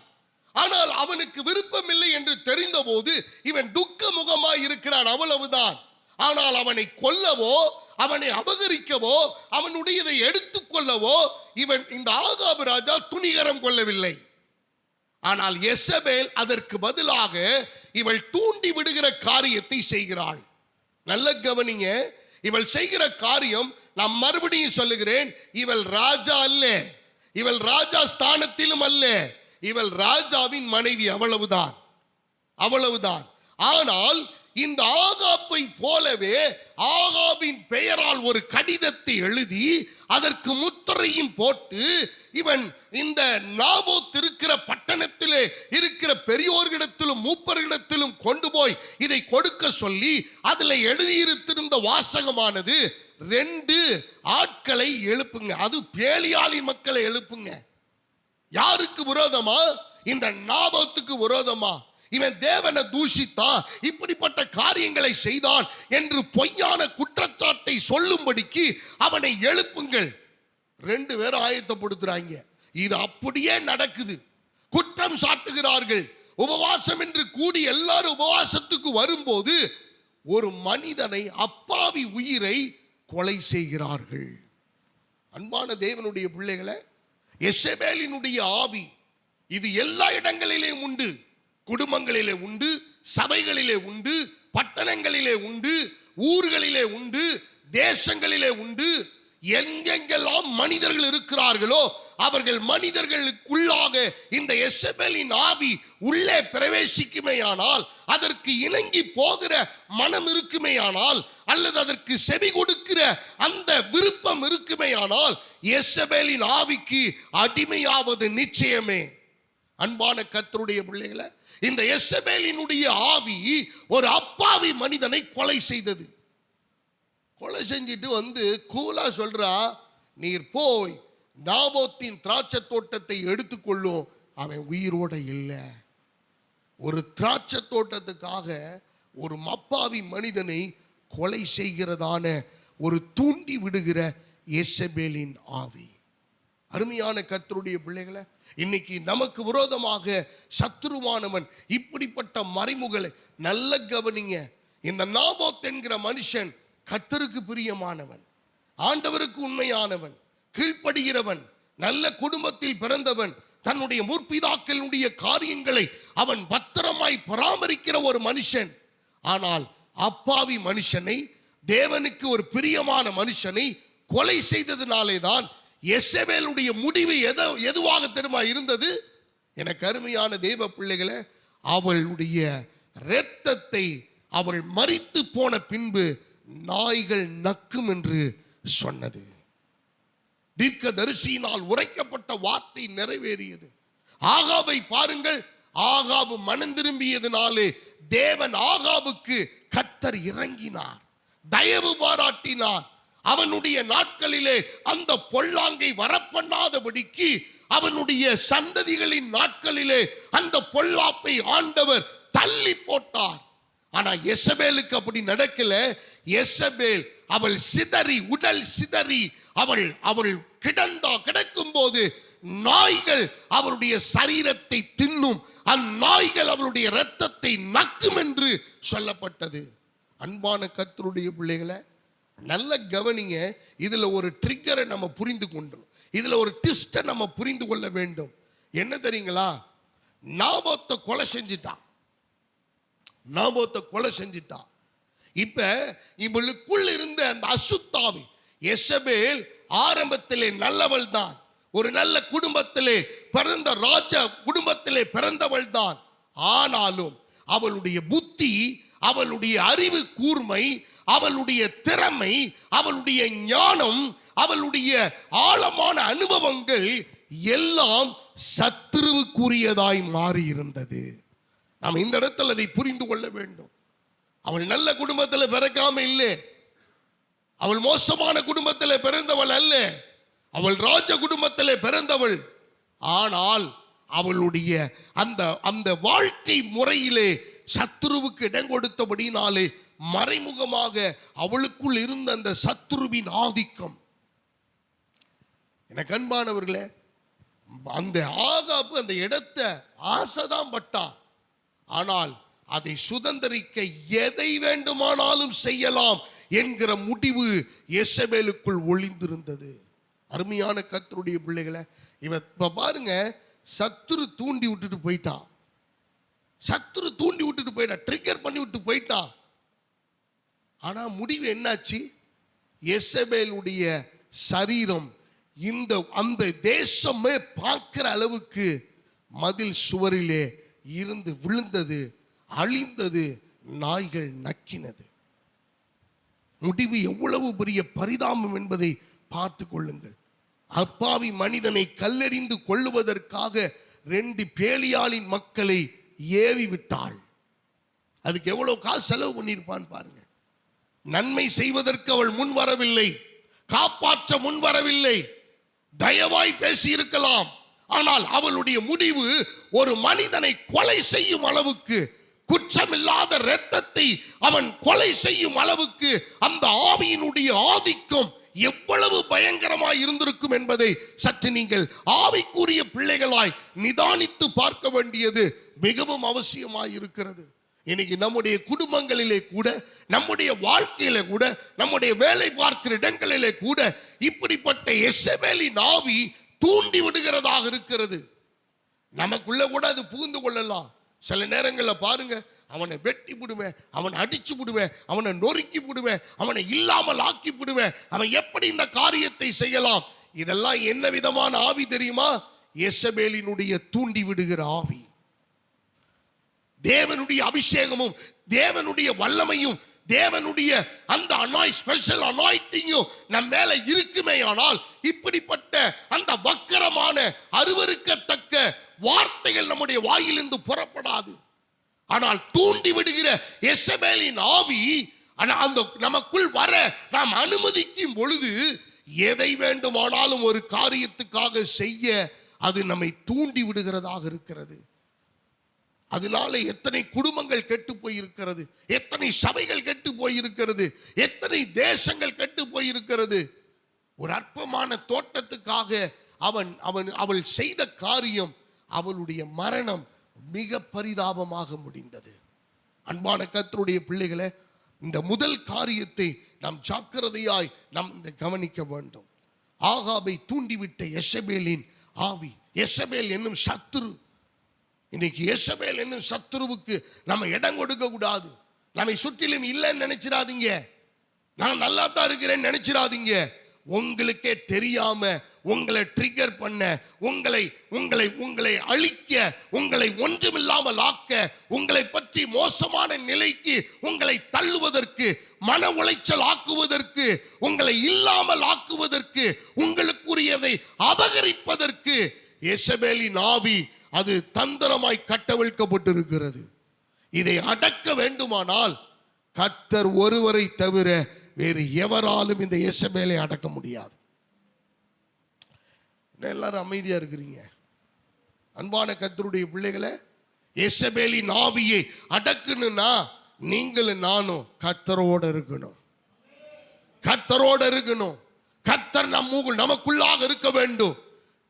ஆனால் அவனுக்கு விருப்பம் இல்லை என்று தெரிந்த போது இவன் துக்க முகமாய் இருக்கிறான், அவ்வளவுதான். ஆனால் அவனை கொல்லவோ அவனை அபகரிக்கவோ அவனுடையதை எடுத்துக்கொள்ளவோ இவன் இந்த ஆகாபு ராஜா துணிகரம் கொள்ளவில்லை. ஆனால் எசபேல் அதற்கு பதிலாக இவள் தூண்டி விடுகிற காரியத்தை செய்கிறாள். நல்ல கவனிங்க, இவள் செய்கிற காரியம், நான் மறுபடியும் சொல்லுகிறேன், இவள் ராஜா அல்ல, இவள் ராஜா ஸ்தானத்திலும் அல்ல, இவள் ராஜாவின் மனைவி, அவ்வளவுதான், அவ்வளவுதான். ஆனால் இந்த ஆகாபை போலவே ஆகாபின் பெயரால் ஒரு கடிதத்தை எழுதி அதற்கு முத்திரையும் போட்டு இவன் இந்த நாபோத் இருக்கிற பட்டணத்திலே இருக்கிற பெரியோர்களிடத்திலும் மூப்பர்களிடத்திலும் கொண்டு போய் இதை கொடுக்க சொல்லி அதில் எழுதியிருந்திருந்த வாசகமானது 2 ஆட்களை எழுப்புங்க, அது பேலியாளின் மக்களை எழுப்புங்க. யாருக்கு விரோதமா? இந்த நாபோத்துக்கு விரோதமா. இவன் தேவனை தூஷித்தான், இப்படிப்பட்ட காரியங்களை செய்தான் என்று பொய்யான குற்றச்சாட்டை சொல்லும்படிக்கு அவனை எழுப்புங்கள். 2 பேரும் ஆயத்தப்படுத்துறாங்க. இது அப்படியே நடக்குது. குற்றம் சாட்டுகிறார்கள். உபவாசம் என்று கூடி எல்லாரும் உபவாசத்துக்கு வரும்போது ஒரு மனிதனை, அப்பாவி உயிரை கொலை செய்கிறார்கள். அன்பான தேவனுடைய பிள்ளைகளை, எசபேலினுடைய ஆவி இது எல்லா இடங்களிலேயும் உண்டு. குடும்பங்களிலே உண்டு, சபைகளிலே உண்டு, பட்டணங்களிலே உண்டு, ஊர்களிலே உண்டு, தேசங்களிலே உண்டு. எங்கெங்கெல்லாம் மனிதர்கள் இருக்கிறார்களோ அவர்கள் மனிதர்களுக்குள்ளாக இந்த எசபேலின் ஆவி உள்ளே பிரவேசிக்குமேயானால், அதற்கு இணங்கி போகிற மனம் இருக்குமேயானால், அல்லது அதற்கு செவி கொடுக்கிற அந்த விருப்பம் இருக்குமேயானால், எசபேலின் ஆவிக்கு அடிமையாவது நிச்சயமே. அன்பான கர்த்தருடைய பிள்ளைகளை, இந்த யெசபேலினுடைய ஆவி ஒரு அப்பாவி மனிதனை கொலை செய்தது. கொலை செஞ்சிட்டு வந்து கூலா சொல்றா, நீர் போய் நாபோத்தின் திராட்சை தோட்டத்தை எடுத்துக்கொள்ளும். அவன் உயிரோட இல்லை. ஒரு திராட்சை தோட்டத்துக்காக ஒரு அப்பாவி மனிதனை கொலை செய்கிறதான ஒரு தூண்டி விடுகிற யெசபேலின் ஆவி. அருமையான கர்த்தருடைய பிள்ளைகளை, இன்னைக்கு நமக்கு விரோதமாக சத்துருவானவன் இப்படிப்பட்ட மறைமுகலை நல்ல கவனிங்க. இந்த நாபோத் என்கிற மனுஷன் கர்த்தருக்கு பிரியமானவன், ஆண்டவருக்கு உண்மையானவன், கீழ்ப்படுகிறவன், நல்ல குடும்பத்தில் பிறந்தவன், தன்னுடைய முற்பிதாக்களுடைய காரியங்களை அவன் பத்திரமாய் பராமரிக்கிற ஒரு மனுஷன். ஆனால் அப்பாவி மனுஷனை, தேவனுக்கு ஒரு பிரியமான மனுஷனை கொலை செய்ததினாலே தான் யெசபேலுடைய முடிவு எதுவாக தெரியுமா இருந்தது? எனக்கு அருமையான தேவ பிள்ளைகளை, அவளுடைய இரத்தத்தை அவள் மரித்து போன பின்பு நாய்கள் நக்கும் என்று சொன்னது. தீர்க்கதரிசியினால் உரைக்கப்பட்ட வார்த்தை நிறைவேறியது. ஆகாபை பாருங்கள், ஆகாபு மனம் திரும்பியதினாலே தேவன் ஆகாபுக்கு கர்த்தர் இறங்கினார், தயவு பாராட்டினார். அவனுடைய நாட்களிலே அந்த பொல்லாங்கை வரப்பண்ணாதபடிக்கு அவனுடைய சந்ததிகளின் நாட்களிலே அந்த பொல்லாப்பை ஆண்டவர் தள்ளி போட்டார். ஆனா யெசபேலுக்கு அப்படி நடக்கல. யெசபேல் அவள் சிதறி, உடல் சிதறி அவள் கிடக்கும் போது நாய்கள் அவருடைய சரீரத்தை தின்னும், அந்நாய்கள் அவளுடைய இரத்தத்தை நக்கும் என்று சொல்லப்பட்டது. அன்பான கர்த்தருடைய பிள்ளைகளை, நல்ல கவனிங்க. இதுல ஒரு ட்ரிக்கரை நம்ம புரிந்து கொண்டோம், இதுல ஒரு ட்விஸ்டை நம்ம புரிந்து கொள்ள வேண்டும். என்ன தெரியுங்களா? நாபோத்தை கொலை செஞ்சிட்டான். இப்ப இவளுக்குள் இருந்த அந்த அசுத்தாவி, யெசபேல் ஆரம்பத்திலே நல்லவள் தான், ஒரு நல்ல குடும்பத்திலே பிறந்த ராஜ குடும்பத்திலே பிறந்தவள் தான். ஆனாலும் அவளுடைய புத்தி, அவளுடைய அறிவு கூர்மை, அவளுடைய திறமை, அவளுடைய ஞானம், அவளுடைய ஆழமான அனுபவங்கள் எல்லாம் சத்துருவுக்குரியதாய் மாறி இருந்தது. நாம் இந்த இடத்தில் அதை புரிந்து கொள்ள வேண்டும். அவள் நல்ல குடும்பத்தில் பிறக்காம இல்லை, அவள் மோசமான குடும்பத்தில் பிறந்தவள் அல்ல, அவள் ராஜ குடும்பத்தில் பிறந்தவள். ஆனால் அவளுடைய அந்த வாழ்க்கை முறையிலே சத்துருவுக்கு இடம் கொடுத்தபடினாலே மறைமுகமாக அவளுக்குள் இருந்த அந்த சத்துருவின் ஆதிக்கம். எனக்கு அன்பானவர்களே, அந்த ஆகாபு அந்த இடத்தை ஆசைதான் பட்டான். ஆனால் அதை சுதந்திரிக்க எதை வேண்டுமானாலும் செய்யலாம் என்கிற முடிவு யெசபேலுக்குள் ஒளிந்திருந்தது. அருமையான கர்த்தருடைய பிள்ளைகளை, இப்ப பாருங்க, சத்துரு தூண்டி விட்டுட்டு போயிட்டான். ட்ரிகர் பண்ணி விட்டு போயிட்டான். ஆனா முடிவு என்னாச்சு? யெசபேலுடைய சரீரம் அந்த தேசமே பார்க்கிற அளவுக்கு மதில் சுவரிலே இருந்து விழுந்தது, அழிந்தது, நாய்கள் நக்கினது. முடிவு எவ்வளவு பெரிய பரிதாபம் என்பதை பார்த்து கொள்ளுங்கள். அப்பாவி மனிதனை கல்லெறிந்து கொள்ளுவதற்காக 2 பேலியாளின் மக்களை ஏவி விட்டாள். அதுக்கு எவ்வளவு காசு செலவு பண்ணியிருப்பான்னு பாருங்க. நன்மை செய்வதற்கு அவள் முன் வரவில்லை, காப்பாற்ற முன் வரவில்லை. தயவாய் பேசி இருக்கலாம், ஆனால் அவளுடைய முடிவு ஒரு மனிதனை கொலை செய்யும் அளவுக்கு, குற்றமில்லாத இரத்தத்தை அவன் கொலை செய்யும் அளவுக்கு அந்த ஆவியினுடைய ஆதிக்கம் எவ்வளவு பயங்கரமாய் இருந்திருக்கும் என்பதை சற்று நீங்கள் ஆவிக்குரிய பிள்ளைகளாய் நிதானித்து பார்க்க வேண்டியது மிகவும் அவசியமாய் இருக்கிறது. இன்னைக்கு நம்முடைய குடும்பங்களிலே கூட, நம்முடைய வாழ்க்கையில கூட, நம்முடைய வேலை பார்க்கிற இடங்களிலே கூட இப்படிப்பட்ட யெசபேலின் ஆவி தூண்டி விடுகிறதாக இருக்கிறது. நமக்குள்ள கூட அது புகுந்து கொள்ளலாம். சில நேரங்களில் பாருங்க, அவனை வெட்டி விடுவேன், அவனை அடிச்சு விடுவேன், அவனை நொறுக்கி விடுவேன், அவனை இல்லாமல் ஆக்கி விடுவேன், அவன் எப்படி இந்த காரியத்தை செய்யலாம்? இதெல்லாம் என்ன விதமான ஆவி தெரியுமா? யெசபேலினுடைய தூண்டி விடுகிற ஆவி. தேவனுடைய அபிஷேகமும், தேவனுடைய வல்லமையும், தேவனுடைய அந்த ஸ்பெஷல் அனாயிட்டிங்கும் நம் மேல இருக்குமே ஆனால் இப்படிப்பட்ட அந்த வக்கரமான அருவருக்கத்தக்க வார்த்தைகள் நம்முடைய வாயிலிருந்து புறப்படாது. ஆனால் தூண்டி விடுகிற எசபேலின் ஆவி அந்த நமக்குள் வர நாம் அனுமதிக்கும் பொழுது எதை வேண்டுமானாலும் ஒரு காரியத்துக்காக செய்ய அது நம்மை தூண்டி விடுகிறதாக இருக்கிறது. அதனால எத்தனை குடும்பங்கள் கெட்டு போயிருக்கிறது, எத்தனை சபைகள் கெட்டு போயிருக்கிறது, எத்தனை தேசங்கள் கெட்டு போயிருக்கிறது. ஒரு அற்பமான தோட்டத்துக்காக அவள் செய்த காரியம், அவளுடைய மரணம் மிக பரிதாபமாக முடிந்தது. அன்பான கர்த்தருடைய பிள்ளைகளே, இந்த முதல் காரியத்தை நாம் ஜாக்கிரதையாய் நாம் கவனிக்க வேண்டும். ஆகாபை தூண்டிவிட்ட எசபேலின் ஆவி, எசபேல் என்னும் சத்துரு. இன்னைக்கு எசபேல் என்னும் சத்துருவுக்கு நம்ம இடம் கொடுக்க கூடாது. நம்மை சுற்றிலும் இல்லைன்னு நினைச்சிடாதீங்க, நான் நல்லா தான் இருக்கிறேன்னு நினைச்சிடாதீங்க. உங்களுக்கே தெரியாம உங்களை ட்ரிகர் பண்ண, உங்களை உங்களை உங்களை அழிக்க, உங்களை ஒன்றுமில்லாமல் ஆக்க, உங்களை பற்றி மோசமான நிலைக்கு உங்களை தள்ளுவதற்கு, மன உளைச்சல் ஆக்குவதற்கு, உங்களை இல்லாமல் ஆக்குவதற்கு, உங்களுக்குரியதை அபகரிப்பதற்கு எசபேலின் ஆவி அது தந்திரமாய் கட்டவிழ்க்கப்பட்டிருக்கிறது. இதை அடக்க வேண்டுமானால் கர்த்தர் ஒருவரை தவிர வேறு எவராலும் இந்த எசபேலை அடக்க முடியாது. எல்லாரும் அமைதியா இருக்கிறீங்க? அன்பான கர்த்தருடைய பிள்ளைகளை, எசபேலின் ஆவியை அடக்கணும்னா நீங்களும் நானும் கர்த்தரோட இருக்கணும். கர்த்தரோட இருக்கணும். கர்த்தர் நமக்குள்ளாக இருக்க வேண்டும்.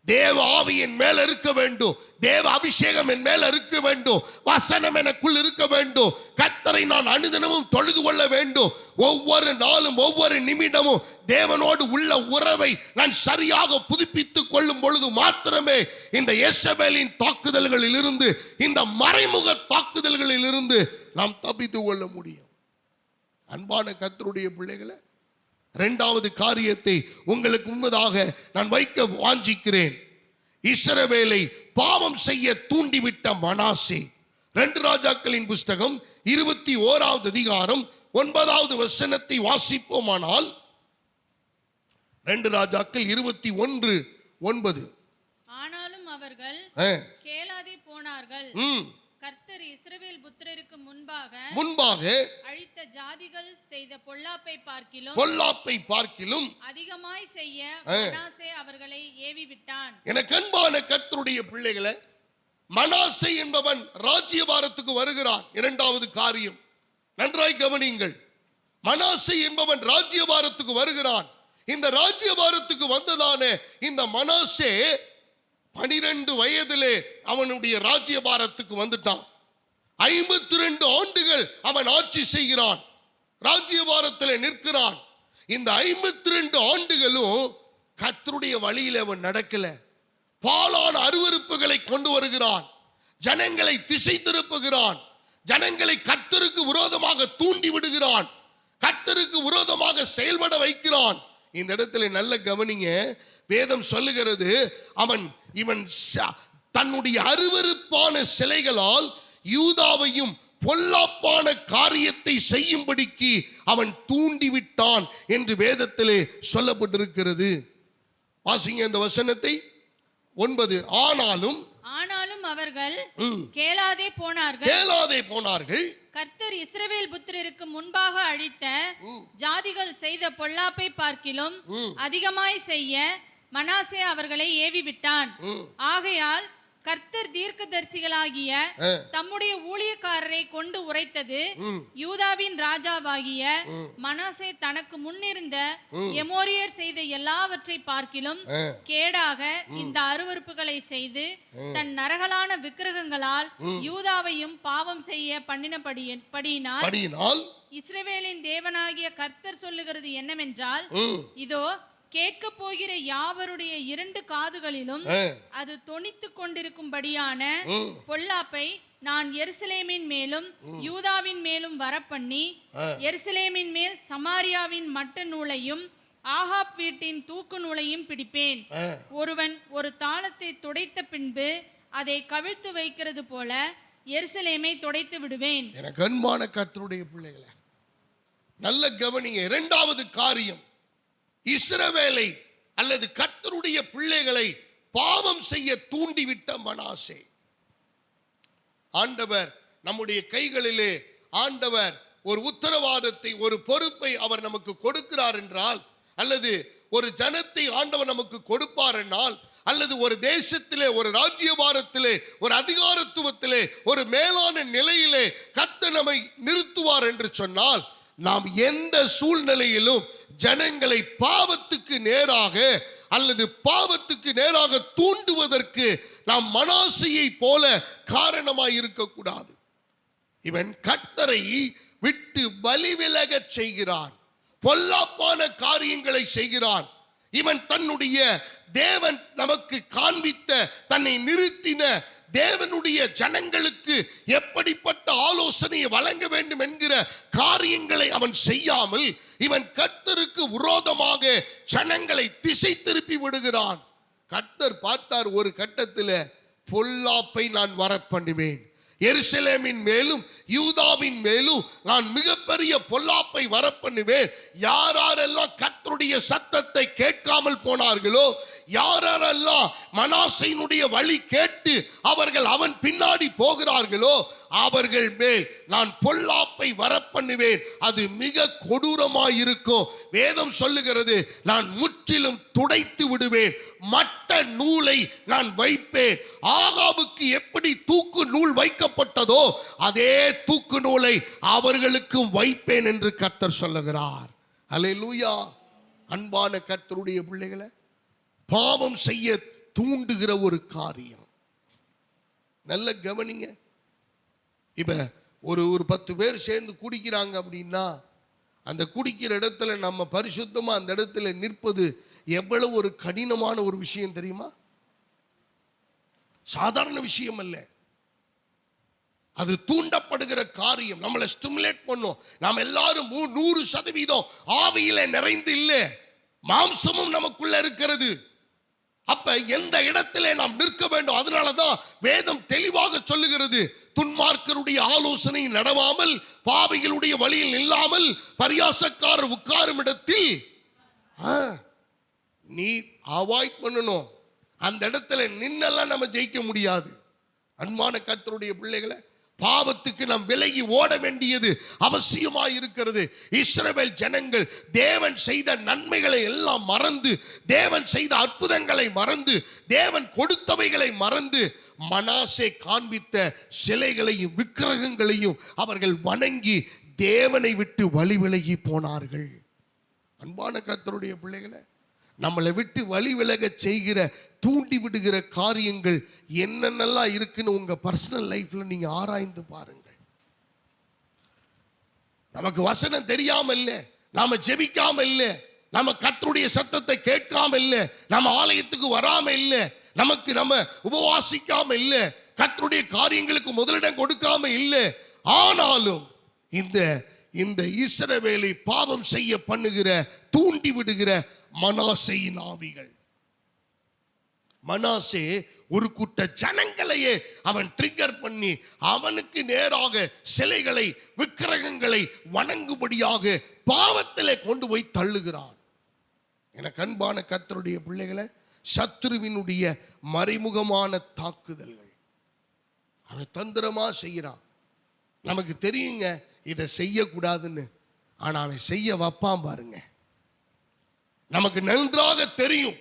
தேவ ஆவியின் மேல இருக்க வேண்டும். தேவ அபிஷேகம் என் மேல இருக்க வேண்டும். வசனம் எனக்குள் இருக்க வேண்டும். கர்த்தரை நான் அனுதினமும் தொழுது கொள்ள வேண்டும். ஒவ்வொரு நாளும் ஒவ்வொரு நிமிடமும் தேவனோடு உள்ள உறவை நான் சரியாக புதுப்பித்துக் கொள்ளும் பொழுது மாத்திரமே இந்த எசபேலின் தாக்குதல்களில் இருந்து, இந்த மறைமுக தாக்குதல்களில் இருந்து நாம் தப்பித்துக் கொள்ள முடியும். அன்பான கர்த்தருடைய பிள்ளைகளை, இரண்டாவது காரியத்தை உங்களுக்கு முன்பதாக நான் வைக்க வாஞ்சிக்கிறேன். இஸ்ரவேலை பாவம் செய்ய தூண்டிவிட்ட மனாசே. 2 ராஜாக்களின் புஸ்தகம் 21வது அதிகாரம் 9வது வசனத்தை வாசிப்போமானால், 2 ராஜாக்கள் 21:9. ஆனாலும் அவர்கள் கேளாதே போனார்கள். கர்த்தர் இஸ்ரவேல் புத்திரருக்கு முன்பாக அழித்த ஜாதிகள் செய்த பொல்லாப்பை பார்க்கிலும் அதிகமாய் செய்ய மனாசே அவர்களை ஏவி விட்டான். எனக்கு அன்பான கர்த்தருடைய பிள்ளைகளே, மனாசே என்பவன் ராஜ்யபாரத்துக்கு வருகிறான். இரண்டாவது காரியம் நன்றாய் கவனியுங்கள். மனாசே என்பவன் ராஜ்யபாரத்துக்கு வருகிறான். இந்த ராஜ்யபாரத்துக்கு வந்ததான இந்த மனாசே 12 வயதிலே அவனுடைய ராஜ்யபாரத்துக்கு வந்துட்டான். 52 ஆண்டுகள் அவன் ஆட்சி செய்கிறான், ராஜ்யபாரத்திலே நிற்கிறான். இந்த 52 ஆண்டுகளும் கர்த்தருடைய வழியில் அவன் நடக்கல. பாலான அருவருப்புகளை கொண்டு வருகிறான், ஜனங்களை திசை திருப்புகிறான், ஜனங்களை கர்த்தருக்கு விரோதமாக தூண்டி விடுகிறான், கர்த்தருக்கு விரோதமாக செயல்பட வைக்கிறான். இந்த இடத்துல நல்ல கவனிங்க. வேதம் சொல்லுகிறது, இவன் தன்னுடைய அருவருப்பான சிலைகளால் யூதாவையும் பொல்லாப்பான காரியத்தை செய்யும்படிக்கு அவன் தூண்டிவிட்டான் என்று வேதத்திலே சொல்லப்பட்டிருக்கிறது. வாசிங்க இந்த வசனத்தை 9. ஆனாலும் அவர்கள் கேளாதே போனார்கள். கர்த்தர் இஸ்ரவேல் புத்திரருக்கு முன்பாக அழித்த ஜாதிகள் செய்த பொல்லாப்பை பார்க்கிலும் அதிகமாய் செய்ய மனாசே அவர்களை ஏவி விட்டான். ஆகையால் கர்த்தர் தீர்க்கதரிசிகளாகிய தம்முடைய ஊழியக்காரரை கொண்டு உரைத்தது, யூதாவின் ராஜாவாகிய மனாசே தனக்கு முன்னிருந்த எமோரியர் செய்த எல்லாவற்றை பார்க்கிலும் கேடாக இந்த அருவருப்புகளை செய்து தன் நரகலான விக்கிரகங்களால் யூதாவையும் பாவம் செய்ய பண்ணினபடியினால் இஸ்ரவேலின் தேவனாகிய கர்த்தர் சொல்லுகிறது என்னவென்றால், இதோ கேட்க போகிற யாவருடைய 2 காதுகளிலும் அது தொனித்துக் கொண்டிருக்கும்படியான பொல்லாப்பை நான் எருசலேமின் மேலும் யூதாவின் மேலும் வரப்பண்ணி, எருசலேமின் மேல் சமாரியாவின் மட்ட நூலையும் ஆகாப் வீட்டின் தூக்கு நூலையும் பிடிப்பேன். ஒருவன் ஒரு தாளத்தை துடைத்த பின்பு அதை கவிழ்த்து வைக்கிறது போல எருசலேமை துடைத்து விடுவேன். எனக்கு அன்பான கர்த்தருடைய பிள்ளைகளே, நல்ல கவனிங்க. இரண்டாவது காரியம், இஸ்ரவேலை அல்லது கர்த்தருடைய பிள்ளைகளை பாவம் செய்ய தூண்டிவிட்ட மனாசே. ஆண்டவர் நம்முடைய கைகளிலே ஆண்டவர் ஒரு உத்தரவாதத்தை, ஒரு பொறுப்பை அவர் நமக்கு கொடுக்கிறார் என்றால், அல்லது ஒரு ஜனத்தை ஆண்டவர் நமக்கு கொடுப்பார் என்றால், அல்லது ஒரு தேசத்திலே, ஒரு ராஜ்யபாரத்திலே, ஒரு அதிகாரத்துவத்திலே, ஒரு மேலான நிலையிலே கர்த்தர் நம்மை நிறுத்துவார் என்று சொன்னால், நாம் எந்த சூழ்நிலையிலும் ஜனங்களை பாவத்துக்கு நேராக அல்லது பாவத்துக்கு நேராக தூண்டுவதற்கு நாம் மனாசேயை போல காரணமாய் இருக்கக்கூடாது. இவன் கர்த்தரை விட்டு வழிவிலக செய்கிறான், பொல்லாப்பான காரியங்களை செய்கிறான். இவன் தன்னுடைய தேவன் நமக்கு காண்பித்த, தன்னை நிறுத்தின தேவனுடைய ஜனங்களுக்கு எப்படிப்பட்ட ஆலோசனையை வழங்க வேண்டும் என்கிற காரியங்களை அவன் செய்யாமல் இவன் கர்த்தருக்கு விரோதமாக ஜனங்களை திசை திருப்பி விடுகிறான். கர்த்தர் பார்த்தார், ஒரு கட்டத்தில் பொல்லாப்பை நான் வர பண்ணுவேன், எருசலேமின் மேலும் யூதாவின் மேலும் நான் மிகப்பெரிய பொல்லாப்பை வர பண்ணுவேன். யாரெல்லாம் கர்த்தருடைய சத்தத்தை கேட்காமல் போனார்களோ, யாரெல்லாம் மனாசேயினுடைய வழி கேட்டு அவர்கள் அவன் பின்னாடி போகிறார்களோ, அவர்கள் மேல் நான் பொல்லாப்பை வர பண்ணுவேன். அது மிக கொடூரமாயிருக்கும். வேதம் சொல்லுகிறது, நான் முற்றிலும் துடைத்து விடுவேன், மட்ட நூலை நான் வைப்பேன். ஆகாபுக்கு எப்படி தூக்கு நூல் வைக்கப்பட்டதோ அதே தூக்கு நூலை அவர்களுக்கும் வைப்பேன் என்று கர்த்தர் சொல்லுகிறார். அல்லேலூயா. அன்பான கர்த்தருடைய பிள்ளைகளை, பாவம் செய்ய தூண்டுகிற ஒரு காரியம். நல்ல கவனிங்க. இப்ப ஒரு 10 பேர் சேர்ந்து குடிக்கிறாங்க அப்படின்னா, அந்த குடிக்கிற இடத்துல நம்ம பரிசுத்தமா அந்த இடத்துல நிற்பது எவ்வளவு ஒரு கடினமான ஒரு விஷயம் தெரியுமா? சாதாரண விஷயம் அல்ல. அது தூண்டப்படுகிற காரியம். நம்மளை ஸ்டிமுலேட் பண்ணும். நாம் எல்லாரும் 100% ஆவியில நிறைந்து இல்லை, மாம்சமும் நமக்குள்ள இருக்கிறது. அப்ப எந்த இடத்திலே நாம் நிற்க வேண்டும்? அதனாலதான் வேதம் தெளிவாக சொல்லுகிறது, துன்மார்க்கருடைய ஆலோசனை நடவாமல், பாவிகளுடைய வழியில் இல்லாமல், பரியாசக்காரர் உட்காரும் இடத்தில் நீ அவாய்ட் பண்ணணும். அந்த இடத்துல நின்னெல்லாம் நம்ம ஜெயிக்க முடியாது. அன்பான கர்த்தருடைய பிள்ளைகளை, பாவத்துக்கு நாம் விலகி ஓட வேண்டியது அவசியமாய் இருக்கிறது. இஸ்ரவேல் ஜனங்கள் தேவன் செய்த நன்மைகளை எல்லாம் மறந்து, தேவன் செய்த அற்புதங்களை மறந்து, தேவன் கொடுத்தவைகளை மறந்து, மனாசே காண்பித்த சிலைகளையும் விக்கிரகங்களையும் அவர்கள் வணங்கி தேவனை விட்டு வழி விலகி போனார்கள். அன்பான கர்த்தருடைய பிள்ளைகளை, நம்மளை விட்டு வழி விலக செய்கிற, தூண்டி விடுகிற காரியங்கள் என்னென்னலாம் இருக்குன்னு உங்க பர்சனல் லைஃப்ல நீங்க ஆராய்ந்து பாருங்கள். நமக்கு வசனம் தெரியாம இல்ல, நாம ஜெபிக்காம இல்ல, நம்ம கர்த்தருடைய சத்தத்தை கேட்காம இல்ல, நம்ம ஆலயத்துக்கு வராம இல்ல, நமக்கு நம்ம உபவாசிக்காம இல்ல, கர்த்தருடைய காரியங்களுக்கு முதலிடம் கொடுக்காம இல்ல. ஆனாலும் இந்த இஸ்ரவேலை பாவம் செய்ய பண்ணுகிற, தூண்டி விடுகிற மனாசேயின் ஆவிகள். மனாசே ஒரு கூட்ட ஜனங்களையே அவன் ட்ரிகர் பண்ணி அவனுக்கு நேராக சிலைகளை, விக்கிரகங்களை வணங்கும்படியாக பாவத்திலே கொண்டு போய் தள்ளுகிறான். எனக்கு அன்பான கர்த்தருடைய பிள்ளைகளை, சத்துருவினுடைய மறைமுகமான தாக்குதல்கள் அவன் தந்திரமா செய்யறான். நமக்கு தெரியுங்க இதை செய்யக்கூடாதுன்னு, ஆனா அவன் செய்ய வைப்பான் பாருங்க. நமக்கு நன்றாக தெரியும்,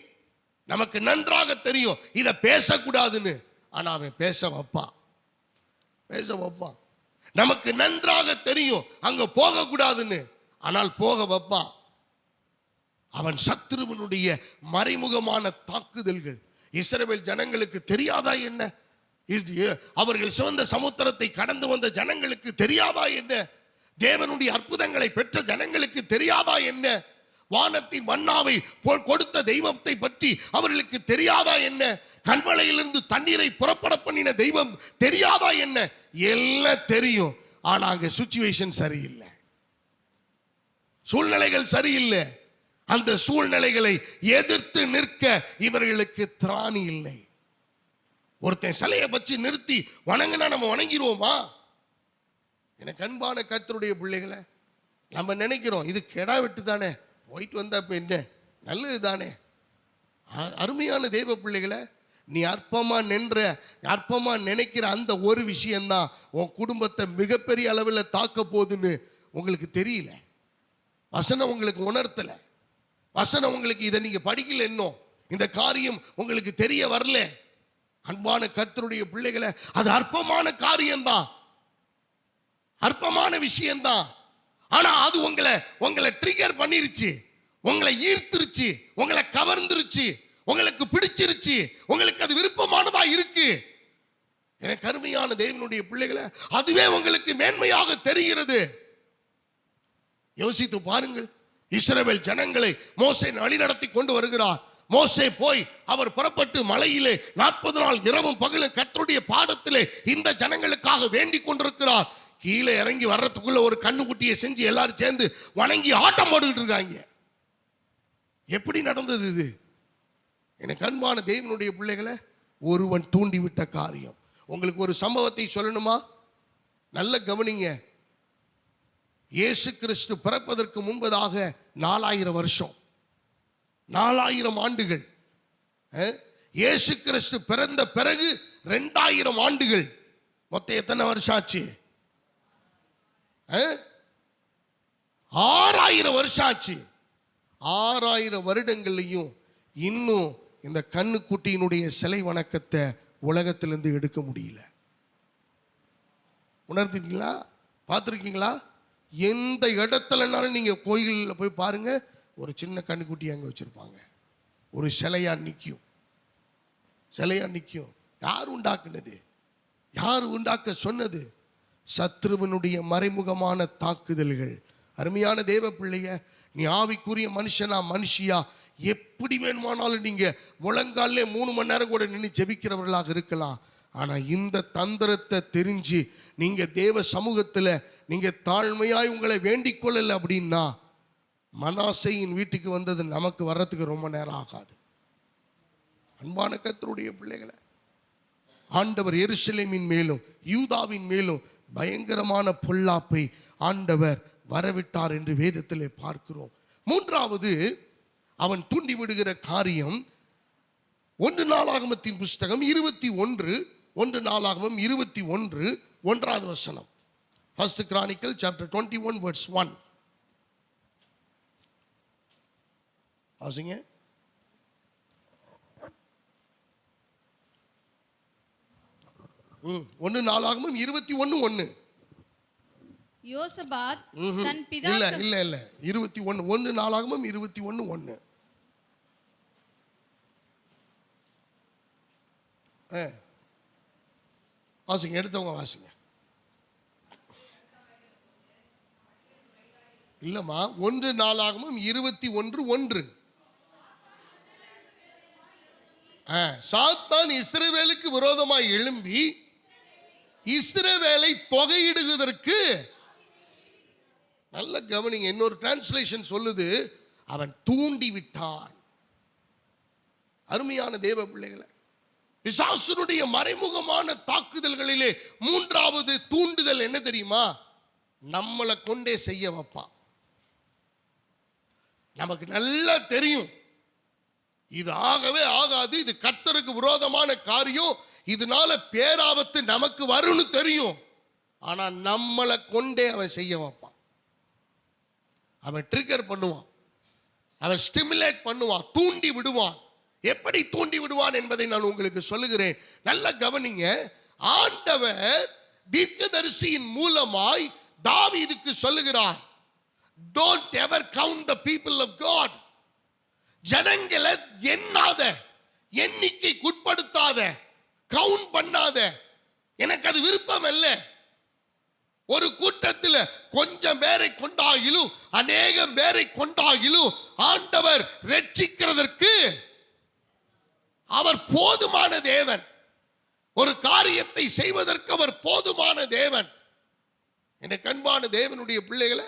நமக்கு நன்றாக தெரியும் இதை பேசக்கூடாதுன்னு, ஆனா அவன் பேச வைப்பான். நமக்கு நன்றாக தெரியும் அங்க போக கூடாதுன்னு, ஆனால் போக வைப்பான். அவன் சத்துருவனுடைய மறைமுகமான தாக்குதல்கள். இஸ்ரவேல் ஜனங்களுக்கு தெரியாதா என்ன? அவர்கள் சிவந்த சமுத்திரத்தை கடந்து வந்த ஜனங்களுக்கு தெரியாதா என்ன? தேவனுடைய அற்புதங்களை பெற்ற ஜனங்களுக்கு தெரியாதா என்ன? வானத்தின் மன்னாவை கொடுத்த தெய்வத்தை பற்றி அவர்களுக்கு தெரியாதா என்ன? கண்மலையிலிருந்து தண்ணீரை புறப்பட பண்ணின தெய்வம் தெரியாதா என்ன? எல்லாம் தெரியும். ஆனா அங்க சிச்சுவேஷன் சரியில்லை, சூழ்நிலைகள் சரியில்லை. அந்த சூழ்நிலைகளை எதிர்த்து நிற்க இவர்களுக்கு திராணி இல்லை. ஒருத்தன் சிலையை பற்றி நிறுத்தி வணங்கினா நம்ம வணங்கிடுவோமா? எனக்கு அன்பான கர்த்தருடைய பிள்ளைகளை, நம்ம நினைக்கிறோம் இது கெடா விட்டு தானே போயிட்டு வந்தா இப்ப என்ன நல்லது தானே. அருமையான தெய்வ பிள்ளைகளை, நீ அற்பமா நினைக்கிற அந்த ஒரு விஷயம்தான் உன் குடும்பத்தை மிகப்பெரிய அளவில் தாக்க போகுதுன்னு உங்களுக்கு தெரியல. வசனம் உங்களுக்கு உணர்த்தல. வசனம் உங்களுக்கு இதை நீங்க படிக்கல, இன்னும் இந்த காரியம் உங்களுக்கு தெரிய வரல. அன்பான கர்த்தருடைய பிள்ளைகளை, அது அற்பமான காரியம்தான், அற்பமான விஷயம்தான். ஆனா அது உங்களை ட்ரிகர் பண்ணிருச்சு, உங்களை ஈர்த்துருச்சு, உங்களை கவர்ந்துருச்சு, உங்களுக்கு பிடிச்சிருச்சு, உங்களுக்கு அது விருப்பமானதா இருக்கு. எனக்கு அருமையான தேவனுடைய பிள்ளைகளை, அதுவே உங்களுக்கு மேன்மையாக தெரிகிறது. யோசித்து பாருங்கள். இஸ்ரவேல் ஜனங்களை மோசே வழிநடத்தி கொண்டு வருகிறார். மோசே போய் அவர் புறப்பட்டு மலையிலே 40 நாள் இரவும் பகலும் கர்த்தருடைய பாதத்திலே இந்த ஜனங்களுக்காக வேண்டிக் கொண்டிருக்கிறார். கீழே இறங்கி வர்றதுக்குள்ள ஒரு கண்ணுக்குட்டியை செஞ்சு எல்லாரும் சேர்ந்து வணங்கி ஆட்டம் போட்டுக்கிட்டு இருக்காங்க. எப்படி நடந்தது இது? எனக்கு அன்பான தேவனுடைய பிள்ளைகளை, ஒருவன் தூண்டிவிட்ட காரியம். உங்களுக்கு ஒரு சம்பவத்தை சொல்லணுமா? நல்ல கவனிங்க. இயேசு கிறிஸ்து பிறப்பதற்கு முன்பதாக 4000 வருஷம், 4000 ஆண்டுகள். இயேசு கிறிஸ்து பிறந்த பிறகு 2000 ஆண்டுகள். மொத்தம் எத்தனை வருஷம் ஆச்சு? 6000 வருஷம் ஆச்சு. 6000 வருடங்கள்லையும் இன்னும் இந்த கண்ணுக்குட்டியினுடைய சிலை வணக்கத்தை உலகத்திலிருந்து எடுக்க முடியல. உணர்ந்தீங்களா? பார்த்துருக்கீங்களா? எந்த இடத்துலனாலும் நீங்க கோயிலில் போய் பாருங்க, ஒரு சின்ன கண்ணுக்குட்டி அங்கே வச்சிருப்பாங்க, ஒரு சிலையா நிற்கும், சிலையா நிற்கும். யார் உண்டாக்குனது? யார் உண்டாக்க சொன்னது? சத்ருவனுடைய மறைமுகமான தாக்குதல்கள். அருமையான தேவ பிள்ளைய, நீ ஆவிக்குரிய மனுஷனா மனுஷியா எப்படி வேணுமானாலும் நீங்க முழங்காலே 3 மணி நேரம் கூட நின்று ஜெபிக்கிறவர்களாக இருக்கலாம். ஆனா இந்த தந்திரத்தை தெரிஞ்சு நீங்க தேவ சமூகத்துல நீங்க தாழ்மையாய் உங்களை வேண்டிக் கொள்ளல அப்படின்னா, மனாசேயின் வீட்டுக்கு வந்தது நமக்கு வர்றதுக்கு ரொம்ப நேரம் ஆகாது. அன்பான கர்த்தருடைய பிள்ளைகளை, ஆண்டவர் எருசலேமின் மேலும் யூதாவின் மேலும் பயங்கரமான பொல்லாப்பை ஆண்டவர் வரவிட்டார் என்று வேதத்திலே பார்க்கிறோம். மூன்றாவது அவன் தூண்டி விடுகிற காரியம் 1 நாளாகமத்தின் புஸ்தகம் 1 நாளாகமம் 21 1வது வசனம். First Chronicle chapter 21 verse 1. வாசிங்க. ஒன்று நாளாகமம் 21:1. யோசபாத் தன் பிதா இல்ல 21 1 நாளாகமம் 21:1. வாசிங்க, எடுத்தவங்க வாசிங்க. இல்லம்மா, 1 நாளாகமம் 21:1. சாத்தான் இஸ்ரவேலுக்கு விரோதமாய் எழும்பி இஸ்ரவேலை தொகையிடுவதற்கு, நல்ல கவனிங்க, இன்னொரு டிரான்ஸ்லேஷன் சொல்லுது, அவன் தூண்டி விட்டான். அருமையான தேவ பிள்ளைகளை, பிசாசுனுடைய மறைமுகமான தாக்குதல்களிலே 3வது தூண்டுதல் என்ன தெரியுமா? நம்மளை கொண்டே செய்ய வைப்பான். நமக்கு நல்லா தெரியும் இது ஆகவே ஆகாது, இது கர்த்தருக்கு விரோதமான காரியம், இதனால பேராபத்து நமக்கு வரும்னு தெரியும். ஆனா நம்மளை கொண்டே அவன் செய்ய வைப்பான். அவன் ட்ரிகர் பண்ணுவான், அவன் ஸ்டிமுலேட் பண்ணுவான், தூண்டி விடுவான். எப்படி தூண்டி விடுவான் என்பதை நான் உங்களுக்கு சொல்லுகிறேன். நல்ல கவனிங்க. ஆண்டவர் தீர்க்கதரிசியின் மூலமாய் தாவீதுக்கு சொல்லுகிறார், don't ever count the people of God. ஜனங்களை எண்ணாத, எண்ணிக்கைக்குட்படுத்தாத, கவுண்ட் பண்ணாத, எனக்கு அது விருப்பம் அல்ல. ஒரு கூட்டத்தில் கொஞ்சம் பேரை கொண்டாகிலும் அநேகம் பேரை கொண்டாகிலும் ஆண்டவர் ரட்சிக்கிறதற்கு அவர் போதுமான தேவன். ஒரு காரியத்தை செய்வதற்கு அவர் போதுமான தேவன். எனக்கு அன்பான தேவனுடைய பிள்ளைகளை,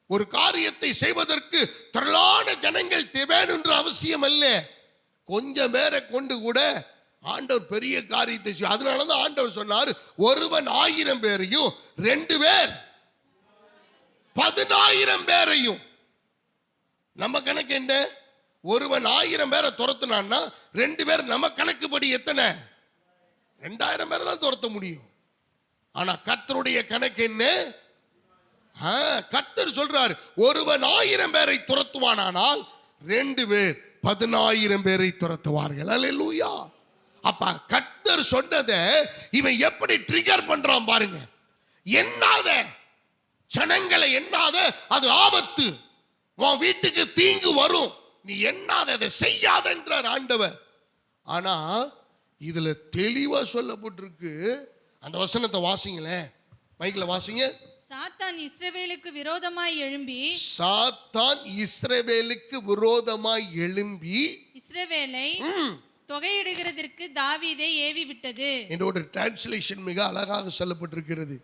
ஒரு காரியத்தை செய்வதற்கு திரளான ஜனங்கள் வேணும் என்ற அவசியம் அல்ல. கொஞ்சம் பேரை கொண்டு கூட ஆண்டவர் பெரிய காரியத்தை செய்யும். அதனாலதான் ஆண்டவர் சொன்னார், ஒருவன் 1000 பேரையும் 2 பேர் 10,000 பேரையும். நம்ம கணக்கு என்ன? ஒருவன் 1000 பேரை துரத்துனான்னா 2 பேர் நம்ம கணக்குப்படி எத்தனை? 2000 பேரை தான் துரத்த முடியும். ஆனா கர்த்தருடைய கணக்கு என்ன? கர்த்தர் சொல்றாரு, ஒருவன் 1000 பேரை துரத்துவானால் 2 பேர் 10000 பேரை துரத்துவார்கள். அல்லேலூயா. அப்ப கர்த்தர் சொன்னதை இவன் எப்படி ட்ரிகர் பண்றான் பாருங்க. எண்ணாத ஜனங்களை எண்ணாத, அது ஆபத்து, உன் வீட்டுக்கு தீங்கு வரும், நீ எண்ணாத, அதை செய்யாத என்றார் ஆண்டவர். ஆனா இதுல தெளிவா சொல்லப்பட்டிருக்கு. அந்த வசனத்தை வாசிங்களேன், மைக்ல வாசிங்க. சாத்தான் இஸ்ரவேலுக்கு விரோதமாய் எழும்பி இஸ்ரவேலை தொகையிடுகிறதற்கு தாவீதை ஏவி விட்டது. என்னோட டிரான்ஸ்லேஷன் மிக அழகாக சொல்லப்பட்டிருக்கிறது.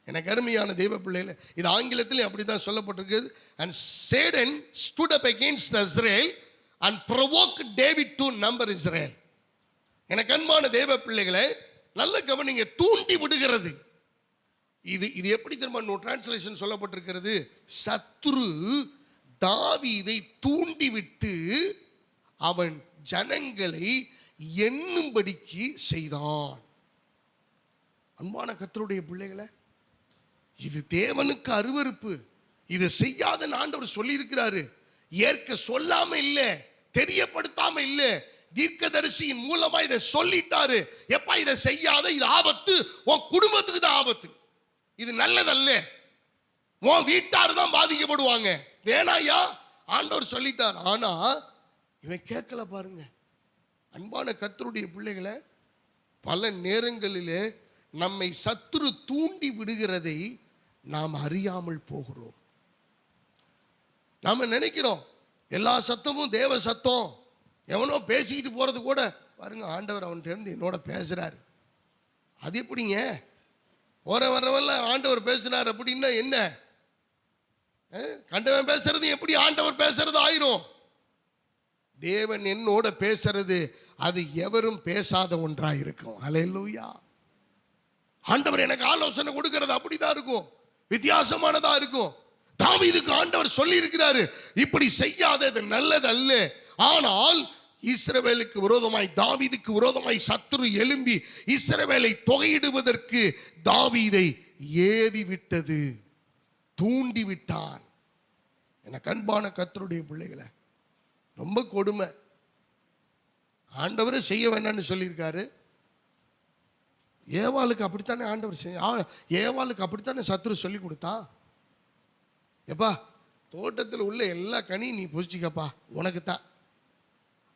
எனக்கு அருமையான தேவ பிள்ளைகளே, இது ஆங்கிலத்தில் அப்படிதான் சொல்லப்பட்டிருக்கிறது. and Satan stood up against Israel and provoked David to number Israel. எனக்கு அன்பான தேவ பிள்ளைகளே, நல்ல கவனிங்க, தூண்டி விடுகிறது. இது எப்படி திரும்ப டிரான்ஸ்லேஷன் சொல்லப்பட்டிருக்கிறது? சத்துரு தாவீதை தூண்டிவிட்டு அவன் ஜனங்களை எண்ணும்படிக்கு செய்தான். அன்பான கர்த்தருடைய பிள்ளைகளை, இது தேவனுக்கு அருவருப்பு. இது செய்யாத ஆண்டவர் சொல்லி இருக்கிறாரு. ஏற்க சொல்லாம இல்ல, தெரியப்படுத்தாம இல்ல, தீர்க்கதரிசியின் மூலமா இதை சொல்லிட்டாரு. எப்ப இதை செய்யாத, இது ஆபத்து, உன் குடும்பத்துக்கு தான் ஆபத்து, இது நல்லதல்ல, உன் வீட்டார் தான் பாதிக்கப்படுவாங்க, வேணாயா, ஆண்டவர் சொல்லிட்டார். ஆனா இவன் கேட்கல பாருங்க. அன்பான கர்த்தருடைய பிள்ளைகளை, பல நேரங்களிலே நம்மை சத்துரு தூண்டி விடுகிறதை நாம் அறியாமல் போகிறோம். நாம நினைக்கிறோம் எல்லா சத்தமும் தேவ சத்தம், எவனோ பேசிக்கிட்டு போறது கூட பாருங்க, ஆண்டவர் அவன்கிட்ட இருந்து என்னோட பேசுறாரு. அது எப்படிங்க? போற வரவல்ல ஆண்டவர் பேசுறாரு அப்படின்னா என்ன? கண்டவன் பேசுறது எப்படி ஆண்டவர் பேசுறது ஆயிரும்? தேவன் என்னோட பேசுறது அது எவரும் பேசாத ஒன்றாய் இருக்கும். அல்லேலூயா. ஆண்டவர் எனக்கு ஆலோசனை கொடுக்கிறது அப்படிதான் இருக்கும், வித்தியாசமானதா இருக்கும். தாவீதுக்கு ஆண்டவர் சொல்லி இருக்கிறாரு, இப்படி செய்யாதது நல்லது அல்ல. ஆனால் இஸ்ரவேலுக்கு விரோதமாய், தாவீதுக்கு விரோதமாய் சத்துரு எழும்பி இஸ்ரவேலை தொகையிடுவதற்கு தாவீதை ஏவி விட்டது, தூண்டி விட்டான். எனக்கு அன்பான கர்த்தருடைய பிள்ளைகளை, ரொம்ப கொடுமை. ஆண்டவரை செய்ய வேண்டாம்னு சொல்லியிருக்காரு. ஏவாளுக்கு அப்படித்தானே ஆண்டவர் ஏவாளுக்கு அப்படித்தானே சத்துரு சொல்லி கொடுத்தா. எப்பா, தோட்டத்தில் உள்ள எல்லா கனியும் நீ புசிச்சிக்கப்பா, உனக்கு தான்.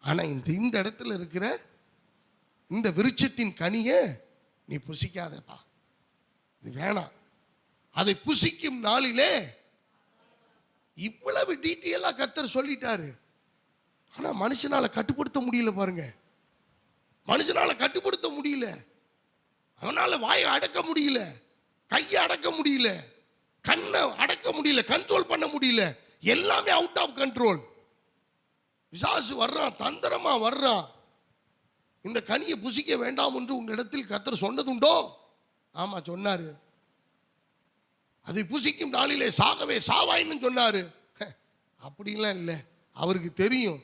ஆனா இந்த இடத்துல இருக்கிற இந்த விருட்சத்தின் கனியை நீ புசிக்காதப்பா, இது வேணாம். அதை புசிக்கும் நாளிலே, இவ்வளவு டீட்டெயிலா கர்த்தர் சொல்லிட்டாரு. ஆனா மனுஷனால கட்டுப்படுத்த முடியல பாருங்க. மனுஷனால கட்டுப்படுத்த முடியல. அவனால வாயை அடக்க முடியல, கையை அடக்க முடியல, கண்ணை அடக்க முடியல, கண்ட்ரோல் பண்ண முடியல. எல்லாமே அவுட் ஆஃப் கண்ட்ரோல். பிசாசு வர்றான், தந்திரமா வர்றான். இந்த கனியை புசிக்க வேண்டாம் என்று உங்க இடத்தில் கர்த்தர் சொன்னதுண்டோ? ஆமா சொன்னாரு. அதை புசிக்கும் நாளிலே சாகவே சாவாயின்னு சொன்னாரு. அப்படிலாம் இல்லை. அவருக்கு தெரியும்,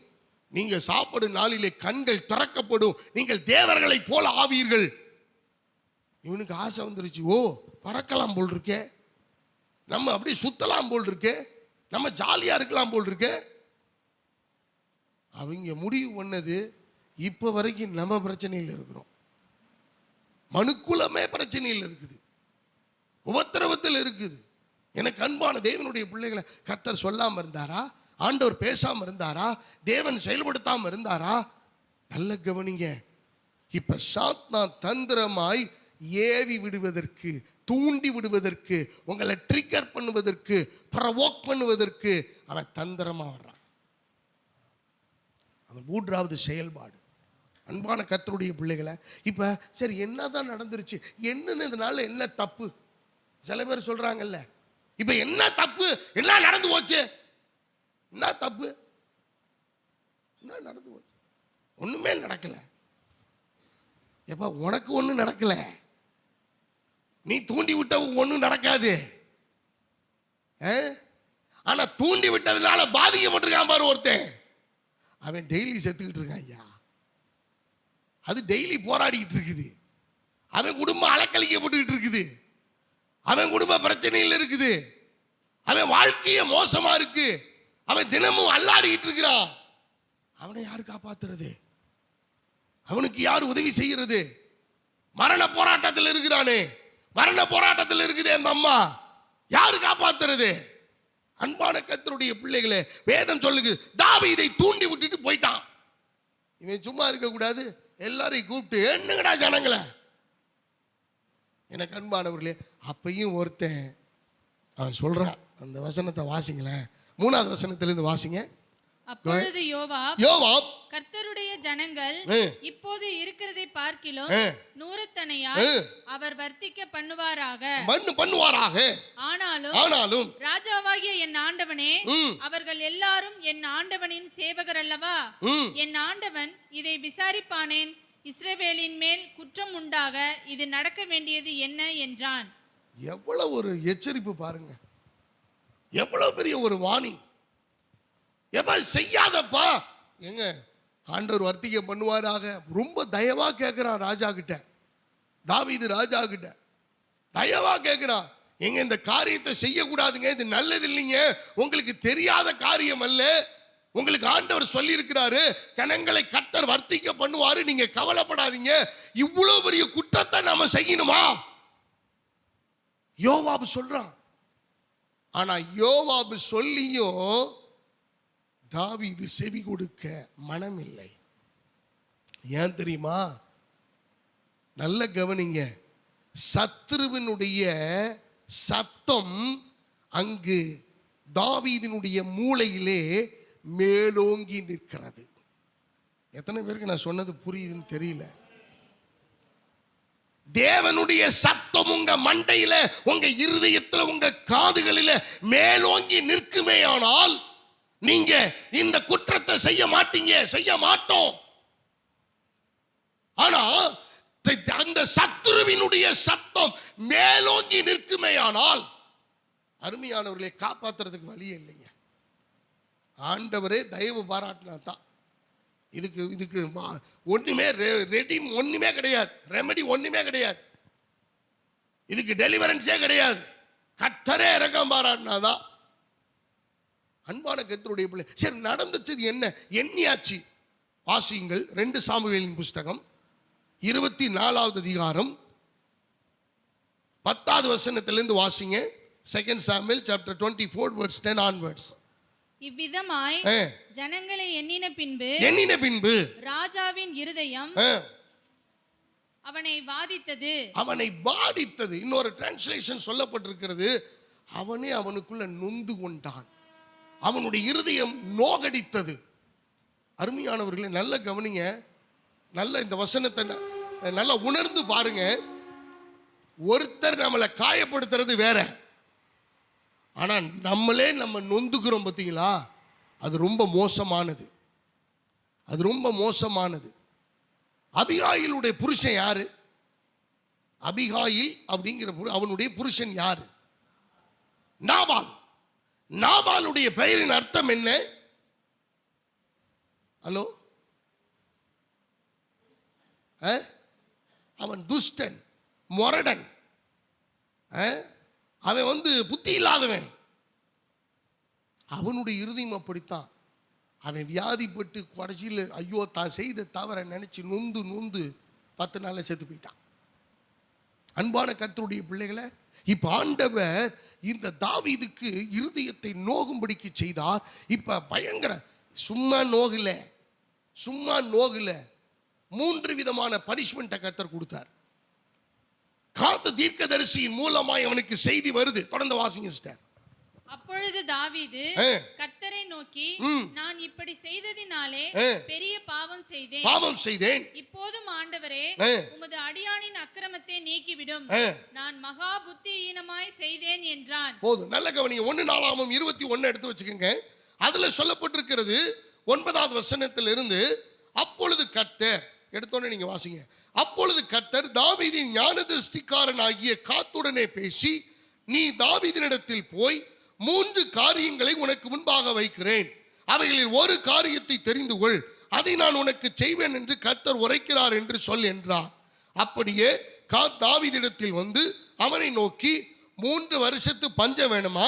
நீங்க சாப்பிடும் நாளிலே கண்கள் திறக்கப்படும், நீங்கள் தேவர்களை போல ஆவீர்கள். இவனுக்கு ஆசை வந்துருச்சு, ஓ பறக்கலாம் போல் இருக்கே, நம்ம அப்படியே சுத்தலாம் போல் இருக்கே, நம்ம ஜாலியா இருக்கலாம் போல் இருக்கே. அவங்க முடிவு பண்ணது, இப்ப வரைக்கும் நம்ம பிரச்சனையில் இருக்கிறோம். மனுக்குலமே பிரச்சனையில் இருக்குது, உபத்திரவத்தில் இருக்குது. எனக்கு அன்பான தேவனுடைய பிள்ளைகளை, கர்த்தர் சொல்லாம இருந்தாரா? ஆண்டவர் பேசாம இருந்தாரா? தேவன் செயல்படுத்தாம இருந்தாரா? நல்ல கவனிங்க. இப்ப சாத்தான் தந்திரமாய் ஏவி விடுவதற்கு, தூண்டி விடுவதற்கு, உங்களை ட்ரிகர் பண்ணுவதற்கு, ப்ரவோக் பண்ணுவதற்கு அவன் தந்திரமா வர்றான். அவன் மூன்றாவது செயல்பாடு. அன்பான கர்த்தருடைய பிள்ளைகளை, இப்ப சரி என்னதான் நடந்துருச்சு, என்னதுனால என்ன தப்பு? சில பேர் சொல்றாங்கல்ல, இப்ப என்ன தப்பு, என்ன நடந்து போச்சு, என்ன தப்பு, என்ன நடந்து போச்சு? ஒண்ணுமே நடக்கல. எப்ப உனக்கு ஒண்ணு நடக்கல, நீ தூண்டி விட்ட ஒண்ணும் நடக்காது. ஆனா தூண்டி விட்டதுனால பாதிக்கப்பட்டிருக்கான் பாரு ஒருத்தன். அவன் டெய்லி செத்துக்கிட்டு இருக்கான் ஐயா. அது டெய்லி போராடிக்கிட்டு இருக்குது. அவன் குடும்பம் அலக்கழிக்கப்பட்டுக்கிட்டு இருக்குது. அவன் குடும்ப பிரச்சனையில் இருக்குது. அவன் வாழ்க்கைய மோசமா இருக்கு. அவன் தினமும் அல்லாடிக்கிட்டு இருக்கிறான். அவனை யாரு காப்பாத்துறது? அவனுக்கு யார் உதவி செய்யறது? மரண போராட்டத்தில் இருக்கிறானே, மரண போராட்டத்தில் இருக்குது அந்த அம்மா, யாரு காப்பாத்துறது? அன்பான கர்த்தருடைய பிள்ளைகளே, வேதம் சொல்லுது தாவீதை தூண்டி விட்டுட்டு போயிட்டான். இவன் சும்மா இருக்க கூடாது, எல்லாரையும் கூப்பிட்டு என்னங்கடா ஜனங்கள. எனக்கு அன்பானவர்களே, அப்பையும் ஒருத்தன் அவன் சொல்றான். அந்த வசனத்தை வாசிங்களேன், 3வது வசனத்திலிருந்து வாசிங்க. அப்பொழுது யோவாப் கர்த்தருடைய ஜனங்கள் இப்போது இருக்கிறதை பார்க்கிலும் நூறத்தனையாய் அவர் வர்த்திக்க பண்ணுவாராக. ஆனாலும் ராஜாவாகிய என் ஆண்டவனே, அவர்கள் எல்லாரும் என் ஆண்டவனின் சேவகர் அல்லவா? என் ஆண்டவன் இதை விசாரிப்பானேன்? இஸ்ரவேலின் மேல் குற்றம் உண்டாக இது நடக்க வேண்டியது என்ன என்றான். எவ்வளவு ஒரு எச்சரிப்பு பாருங்க, எவ்வளவு பெரிய ஒரு வாணி. எப்ப செய்யாதப்பா, எங்க ஆண்டவர் வர்த்திக்க பண்ணுவாராக. ரொம்ப தயவா கேட்கிறான் ராஜா கிட்ட. தாவீது ராஜா கிட்ட தயவா கேட்கிறான், எங்க இந்த காரியத்தை செய்யக்கூடாதுங்க, இது நல்லது இல்லைங்க, உங்களுக்கு தெரியாத காரியம் அல்ல, உங்களுக்கு ஆண்டவர் சொல்லி இருக்கிறாரு, ஜனங்களை கர்த்தர் வர்த்திக்க பண்ணுவாரு, நீங்க கவலைப்படாதீங்க. இவ்வளவு பெரிய குற்றத்தை நாம செய்யணுமா? யோவாபு சொல்றான். ஆனா யோவாபு சொல்லியும் தாவீது செவி கொடுக்க மனம் இல்லை. ஏன் தெரியுமா? நல்ல கவனிங்க, சத்துருவினுடைய சத்தம் அங்கு தாவீதினுடைய மூளையிலே மேலோங்கி நிற்கிறது. எத்தனை பேருக்கு நான் சொன்னது புரியுதுன்னு தெரியல. தேவனுடைய சத்தம் உங்க மண்டையில, உங்க இருதயத்துல, உங்க காதுகளில மேலோங்கி நிற்குமே ஆனால் நீங்க இந்த குற்றத்தை செய்ய மாட்டீங்க, செய்ய மாட்டோம். ஆனா அந்த சத்துருவினுடைய சத்தம் மேலோங்கி நிற்குமே ஆனால், அருமையானவர்களை காப்பாத்துறதுக்கு வழியே இல்லைங்க. ஆண்டவரே தயவு பாராட்டினா தான். இதுக்கு ஒண்ணுமே ரெடி, ஒண்ணுமே கிடையாது, ரெமெடி ஒண்ணுமே கிடையாது, இதுக்கு டெலிவரன்ஸே கிடையாது. கர்த்தரே இரக்கம் பாராட்டினாதான். அன்பான கர்த்தருடைய பிள்ளை, சரி நடந்துச்சு என்ன, எண்ணியாச்சு. வாசியுங்கள் 2 சாமுவேலின் புஸ்தகம் 24வது அதிகாரம் 10வது வசனத்திலிருந்து வாசிங்க. 2 Samuel chapter 24 verse 10 onwards. இவ்விதமாய் ஜனங்களை எண்ணின பின்பு ராஜாவின் இருதயம் அவனை வாதித்தது. இன்னொரு டிரான்ஸ்லேஷன் சொல்லப்பட்டிருக்கிறது, அவனே அவனுக்குள்ள நொந்து கொண்டான், அவனுடைய இருதயம் நோகடித்தது. அருமையானவர்களே, நல்ல கவனிங்க, நல்ல இந்த வசனத்தை நல்லா உணர்ந்து பாருங்க. ஒருத்தர் நம்மளை காயப்படுத்துறது வேற, ஆனா நம்மளே நம்ம நொந்துக்கிறோம் பார்த்தீங்களா, அது ரொம்ப மோசமானது. அது ரொம்ப மோசமானது. அபிகாயிலுடைய புருஷன் யாரு? அபிகாயில் அப்படிங்கிற அவனுடைய புருஷன் யாரு? நாபால். நாபாலுடைய பெயரின் அர்த்தம் என்ன? ஹலோ, அவன் துஷ்டன், மொரடன், அவன் புத்தி இல்லாதவன். அவனுடைய இருதயம் அப்படித்தான். அவன் வியாதிப்பட்டு கடைசியில் ஐயோ தான் செய்த தவறை நினைச்சு நொந்து 10 நாள்ல செத்து போயிட்டான். அன்பான கர்த்தருடைய பிள்ளைகளை, இப்ப ஆண்டவர் இந்த தாவீதுக்கு இருதயத்தை நோகும்படிக்கு செய்தார். இப்ப பயங்கர சும்மா நோகல 3 விதமான பனிஷ்மெண்ட்டை கர்த்தர் கொடுத்தார். காத்து தீர்க்கதரிசியின் மூலமாய் அவனுக்கு செய்தி வருது. தொடர்ந்து வாசிங்க சிஸ்டர். அப்பொழுது தாவீது கர்த்தரை நோக்கி, நான் இப்படி செய்ததினாலே பெரிய பாவம் செய்தேன். இப்போதும் ஆண்டவரே, உமது அடியானின் அக்கிரமத்தை நீக்கிவிடும், நான் மகா புத்தியீனமாய் செய்தேன் என்றான். போதும், நல்ல கவனிங்க. 1 நாளாகமம் 21 எடுத்து வச்சுக்கோங்க. அதுல சொல்லப்பட்டிருக்கிறது 9வது வசனத்திலிருந்து, அப்பொழுது கர்த்தர், எடுத்தோன்னே நீங்க வாசிங்க. அப்பொழுது கர்த்தர் தாவீதின் ஞான திருஷ்டிக்காரனாகிய காத்துடனே பேசி, நீ தாவீதினிடத்தில் போய் 3 காரியங்களை உனக்கு முன்பாக வைக்கிறேன், அவைகளில் ஒரு காரியத்தை தெரிந்து கொள், அதை நான் உனக்கு செய்வேன் என்று கர்த்தர் உரைக்கிறார் என்று சொல் என்றார். அப்படியே காத் தாவீதிடத்தில் வந்து அவனை நோக்கி, 3 வருஷத்து பஞ்சம் வேணுமா,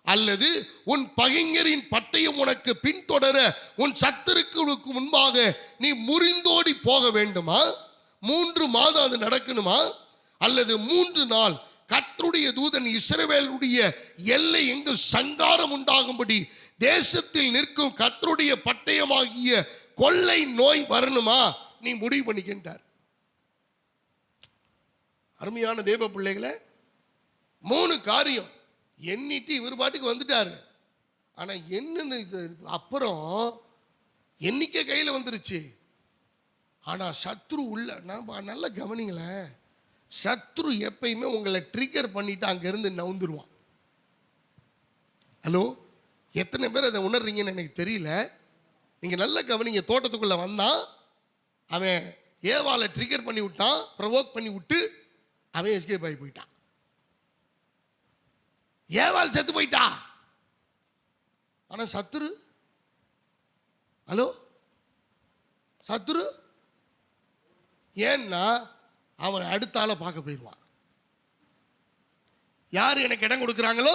அல்லது உன் பகைஞரின் பட்டயம் உனக்கு பின்தொடர உன் சத்துருக்களுக்கு முன்பாக நீ முறிந்தோடி போக வேண்டுமா, 3 மாதம் அது நடக்கணுமா, அல்லது 3 நாள் கர்த்தருடைய தூதன் இஸ்ரவேலுடைய எல்லை எங்கு சங்காரம் உண்டாகும்படி தேசத்தில் நிற்கும் கர்த்தருடைய பட்டயமாகிய கொள்ளை நோய் வரணுமா, நீ முடிவு பண்ணிக்கின்றார். அருமையான தேவ பிள்ளைகளை, 3 காரியம் எண்ணிட்டு இவர் பாட்டுக்கு வந்துட்டாரு. ஆனா என்னன்னு இது அப்புறம் எண்ணிக்கை கையில் வந்துருச்சு. ஆனா சத்ரு உள்ள, நல்லா கவனிங்களேன், சத்ரு எப்பயுமே உங்களை ட்ரிகர் பண்ணிட்டு அங்கிருந்து நவுந்துருவான். ஹலோ, எத்தனை பேர் அதை உணர்றீங்கன்னு எனக்கு தெரியல. நீங்க நல்ல கவனிங்க. தோட்டத்துக்குள்ள வந்தான், அவன் ஏவாளை ட்ரிகர் பண்ணி விட்டான், ப்ரொவோக் பண்ணி விட்டு அவன் எஸ்கேப் ஆகி போயிட்டான். ஏவாள் செத்து போயிட்டா. ஆனா சத்துரு, ஹலோ, சத்துரு ஏன்னா அவன் அடுத்த ஆளை பார்க்க போயிடுவான். யார் எனக்கு இடம் கொடுக்குறாங்களோ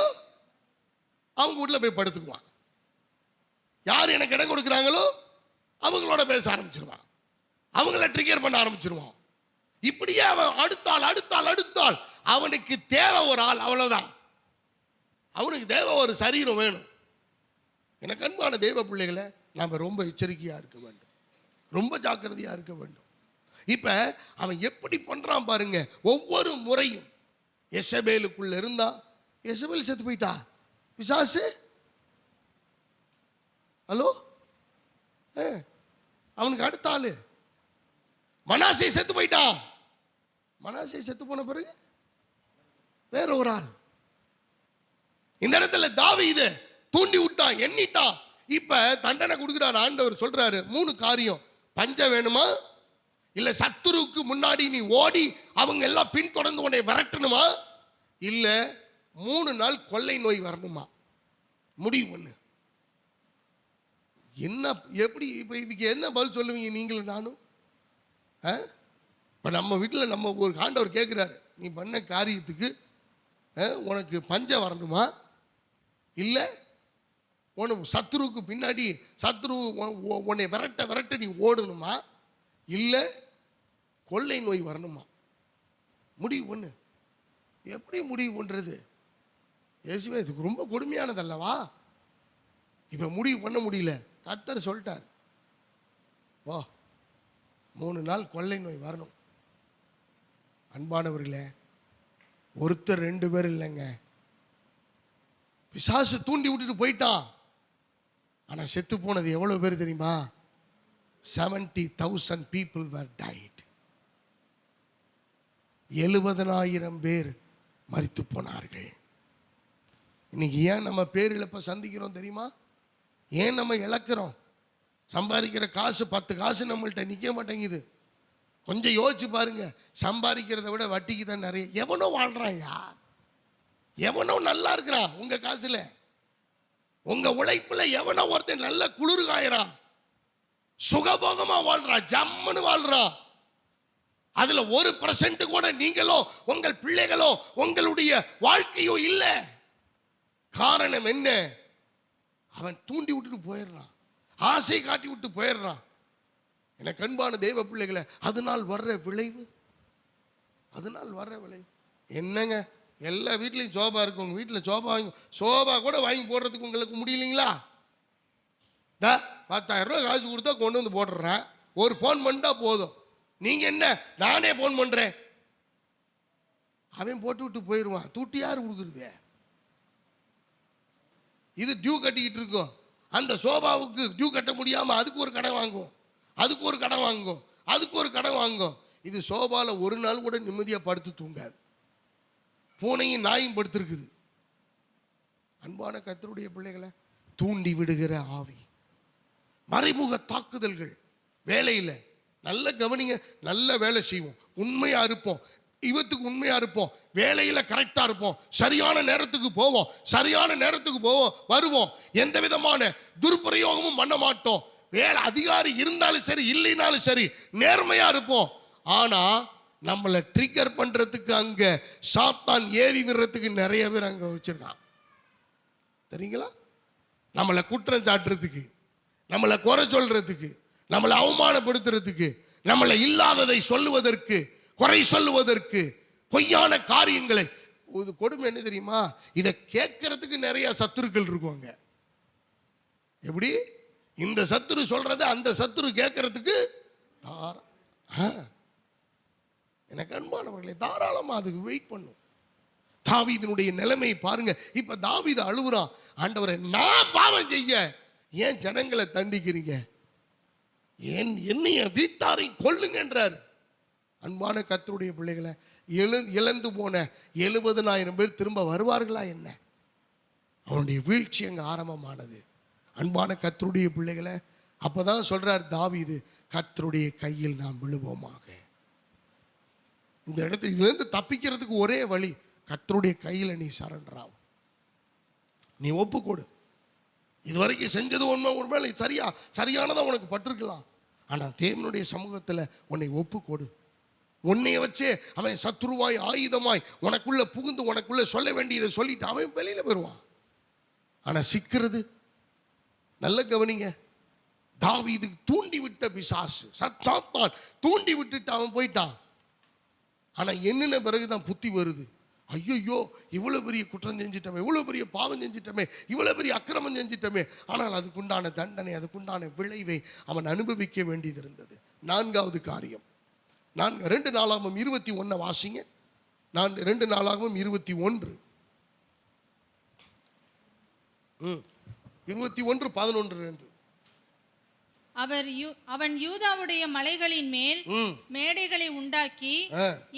அவங்க வீட்டில் போய் படுத்துக்குவான். யார் எனக்கு இடம் கொடுக்குறாங்களோ அவங்களோட பேச ஆரம்பிச்சிருவான், அவங்கள ட்ரிகர் பண்ண ஆரம்பிச்சிருவான். இப்படியே அவன் அடுத்தாள் அவனுக்கு தேவை ஒரு ஆள், அவ்வளவுதான். அவனுக்கு தேவை ஒரு சரீரம் வேணும். எனக்கு அன்பான தேவ பிள்ளைகளை, நாம ரொம்ப எச்சரிக்கையா இருக்க வேண்டும், ரொம்ப ஜாக்கிரதையா இருக்க வேண்டும். இப்ப அவன் எப்படி பண்றான் பாருங்க. ஒவ்வொரு முறையும் எசபேலுக்குள்ள இருந்தா, எசபேல் செத்து போயிட்டா, பிசாசு, ஹலோ, அவனுக்கு அடுத்த ஆளு மனாசே செத்து போயிட்டான். மனாசே செத்து போன பிறகு வேற ஒரு ஆள். இந்த இடத்துல தாவீது தூண்டி விட்டான், எண்ணிட்டான். இப்ப தண்டனை கொடுக்கிறார் ஆண்டவர். சொல்றாரு 3 காரியம். பஞ்சம் வேணுமா, இல்ல சத்துருக்கு முன்னாடி நீ ஓடி அவங்க எல்லாம் பின்தொடர்ந்து உன்னை விரட்டணுமா, இல்ல 3 நாள் கொள்ளை நோய் வரணுமா, முடிவு பண்ணு. என்ன, எப்படி, இப்ப இதுக்கு என்ன பதில் சொல்லுவீங்க நீங்களும் நானும்? இப்ப நம்ம வீட்டில் நம்ம ஒரு ஆண்டவர் கேட்கிறாரு, நீ பண்ண காரியத்துக்கு உனக்கு பஞ்சம் வரணுமா, இல்ல உனக்கு சத்ருக்கு பின்னாடி சத்ரு உன்னை விரட்ட நீ ஓடணுமா, இல்ல கொள்ளை நோய் வரணுமா, முடிவு பண்ணு. எப்படி முடிவு பண்றது? இயேசுவே, இதுக்கு ரொம்ப கொடுமையானது அல்லவா? இப்ப முடிவு பண்ண முடியல. கர்த்தர் சொல்லிட்டார், வா 3 நாள் கொள்ளை நோய் வரணும். அன்பானவர்களே, ஒருத்தர் 2 பேர் இல்லைங்க. பிசாசு தூண்டி விட்டுட்டு போயிட்டான். ஆனா செத்து போனது எவ்வளவு பேர் தெரியுமா? 70,000 people were died. 70,000 பேர் மரித்து போனார்கள். இன்னைக்கு ஏன் நம்ம பேரிழப்ப சந்திக்கிறோம் தெரியுமா? ஏன் நம்ம இழக்கிறோம்? சம்பாதிக்கிற காசு 10 காசு நம்மள்கிட்ட நிற்க மாட்டேங்குது. கொஞ்சம் யோசிச்சு பாருங்க. சம்பாதிக்கிறத விட வட்டிக்கு தான் நிறைய. எவனோ வாழ்றான், யார் எவனோ நல்லா இருக்கிறான். உங்க காசுல, உங்க உழைப்புல எவனோ ஒருத்தன் நல்ல குளிர் காயறான், சுகபோகமா வாழ்றான், ஜம்முன்னு வாழ்றான். அதுல 1% கூட நீங்களோ உங்கள் பிள்ளைகளோ உங்களுடைய வாழ்க்கையோ இல்ல. காரணம் என்ன? அவன் தூண்டி விட்டுட்டு போயிடுறான், ஆசை காட்டி விட்டு போயிடுறான். எனக்கு அன்பான தெய்வ பிள்ளைகளை, அதனால் வர்ற விளைவு என்னங்க? எல்லா வீட்லையும் சோபா இருக்கு. உங்க வீட்டில் சோபா கூட வாங்கி போடுறதுக்கு உங்களுக்கு முடியலைங்களா? 10,000 ரூபாய் காசு கொடுத்தா கொண்டு வந்து போடுறேன். ஒரு போன் பண்ணிட்டா போதும். நீங்க என்ன, நானே போன் பண்றேன். அவன் போட்டு விட்டு போயிடுவான். தூட்டி யாரு கொடுக்குறது? இது டியூ கட்டிக்கிட்டு இருக்கோம். அந்த சோபாவுக்கு டியூ கட்ட முடியாம அதுக்கு ஒரு கடன் வாங்குவோம், அதுக்கு ஒரு கடன் வாங்குவோம், அதுக்கு ஒரு கடன் வாங்குவோம். இது சோபால ஒரு நாள் கூட நிம்மதியா படுத்து தூங்காது. பூனையும் நாயும் படுத்திருக்குது. அன்பான கர்த்தருடைய பிள்ளைகளை, தூண்டி விடுகிற ஆவி, மறைமுக தாக்குதல்கள் வேலையில் நல்ல கவனிங்க. நல்ல வேலை செய்வோம், உண்மையா இருப்போம், இவத்துக்கு உண்மையா இருப்போம், வேலையில கரெக்டா இருப்போம், சரியான நேரத்துக்கு போவோம், சரியான நேரத்துக்கு போவோம் வருவோம், எந்த விதமான துர்பிரயோகமும் பண்ண மாட்டோம். வேலை அதிகாரி இருந்தாலும் சரி இல்லைனாலும் சரி நேர்மையா இருப்போம். ஆனா நம்மளை ட்ரிகர் பண்றதுக்கு அங்க சாத்தான் ஏவி விடுறதுக்கு நிறைய பேர் அங்க வச்சிருக்கான் தெரியுங்களா? நம்மளை குற்றம் சாட்டுறதுக்கு, நம்மளை குறை சொல்றதுக்கு, நம்மளை அவமானப்படுத்துறதுக்கு, நம்மளை இல்லாததை சொல்லுவதற்கு, குறை சொல்லுவதற்கு, பொய்யான காரியங்களை. கொடுமை என்ன தெரியுமா? இதை கேட்கறதுக்கு நிறைய சத்துருக்கள் இருக்குவாங்க. எப்படி இந்த சத்துரு சொல்றது அந்த சத்துரு கேட்கறதுக்கு எனக்கு அன்பானவர்களே தாராளமா அதுக்கு வெயிட் பண்ணும். தாவீதினுடைய நிலைமை பாருங்க. இப்ப தாவீது அழுகுறான், ஆண்டவரே நான் பாவம் செய்ய ஏன் ஜனங்களை தண்டிக்கிறீங்க, ஏன் என்னைய வீட்டாரை கொல்லுங்கன்றார். அன்பான கர்த்தருடைய பிள்ளைகளை, இழந்து போன 70,000 பேர் திரும்ப வருவார்களா என்ன? அவனுடைய வீழ்ச்சி அங்க ஆரம்பமானது. அன்பான கர்த்தருடைய பிள்ளைகளை, அப்பதான் சொல்றார் தாவீது, கர்த்தருடைய கையில் நாம் விழுவோமாக. இந்த இடத்துல இருந்து தப்பிக்கிறதுக்கு ஒரே வழி, கர்த்தருடைய கையில் நீ சரண்டர் ஆகும், நீ ஒப்புக்கொடு. இதுவரைக்கும் செஞ்சது ஒரு மேல சரியானதா உனக்கு பட்டிருக்கலாம், ஆனா தேவனுடைய சமூகத்தில் உன்னை ஒப்புக்கொடு. உன்னைய வச்சே அவன் சத்துருவாய் ஆயுதமாய் உனக்குள்ள புகுந்து உனக்குள்ள சொல்ல வேண்டியதை சொல்லிட்டு அவன் வெளியில போயிடுவான். ஆனா சிக்கிறது நல்ல கவனிங்க, தாவீதுக்கு தூண்டி விட்ட பிசாசு சாத்தான் தூண்டி விட்டுட்டு அவன் போயிட்டான். ஆனா என்னென்ன பிறகுதான் புத்தி வருது, ஐயோ இவ்வளவு பெரிய குற்றம் செஞ்சிட்டமே, இவ்வளவு பெரிய பாவம் செஞ்சிட்டமே, இவ்வளவு பெரிய அக்கிரமம் செஞ்சிட்டமே. ஆனால் அதுக்குண்டான தண்டனை, அதுக்குண்டான விளைவை அவன் அனுபவிக்க வேண்டியது இருந்தது. 4வது காரியம், 2 நாளாகமம் 21 வாசிங்க. 2 நாளாகமம் 21 21:11. அவன் யூதாவுடைய மலைகளின் மேல் மேடைகளை உண்டாக்கி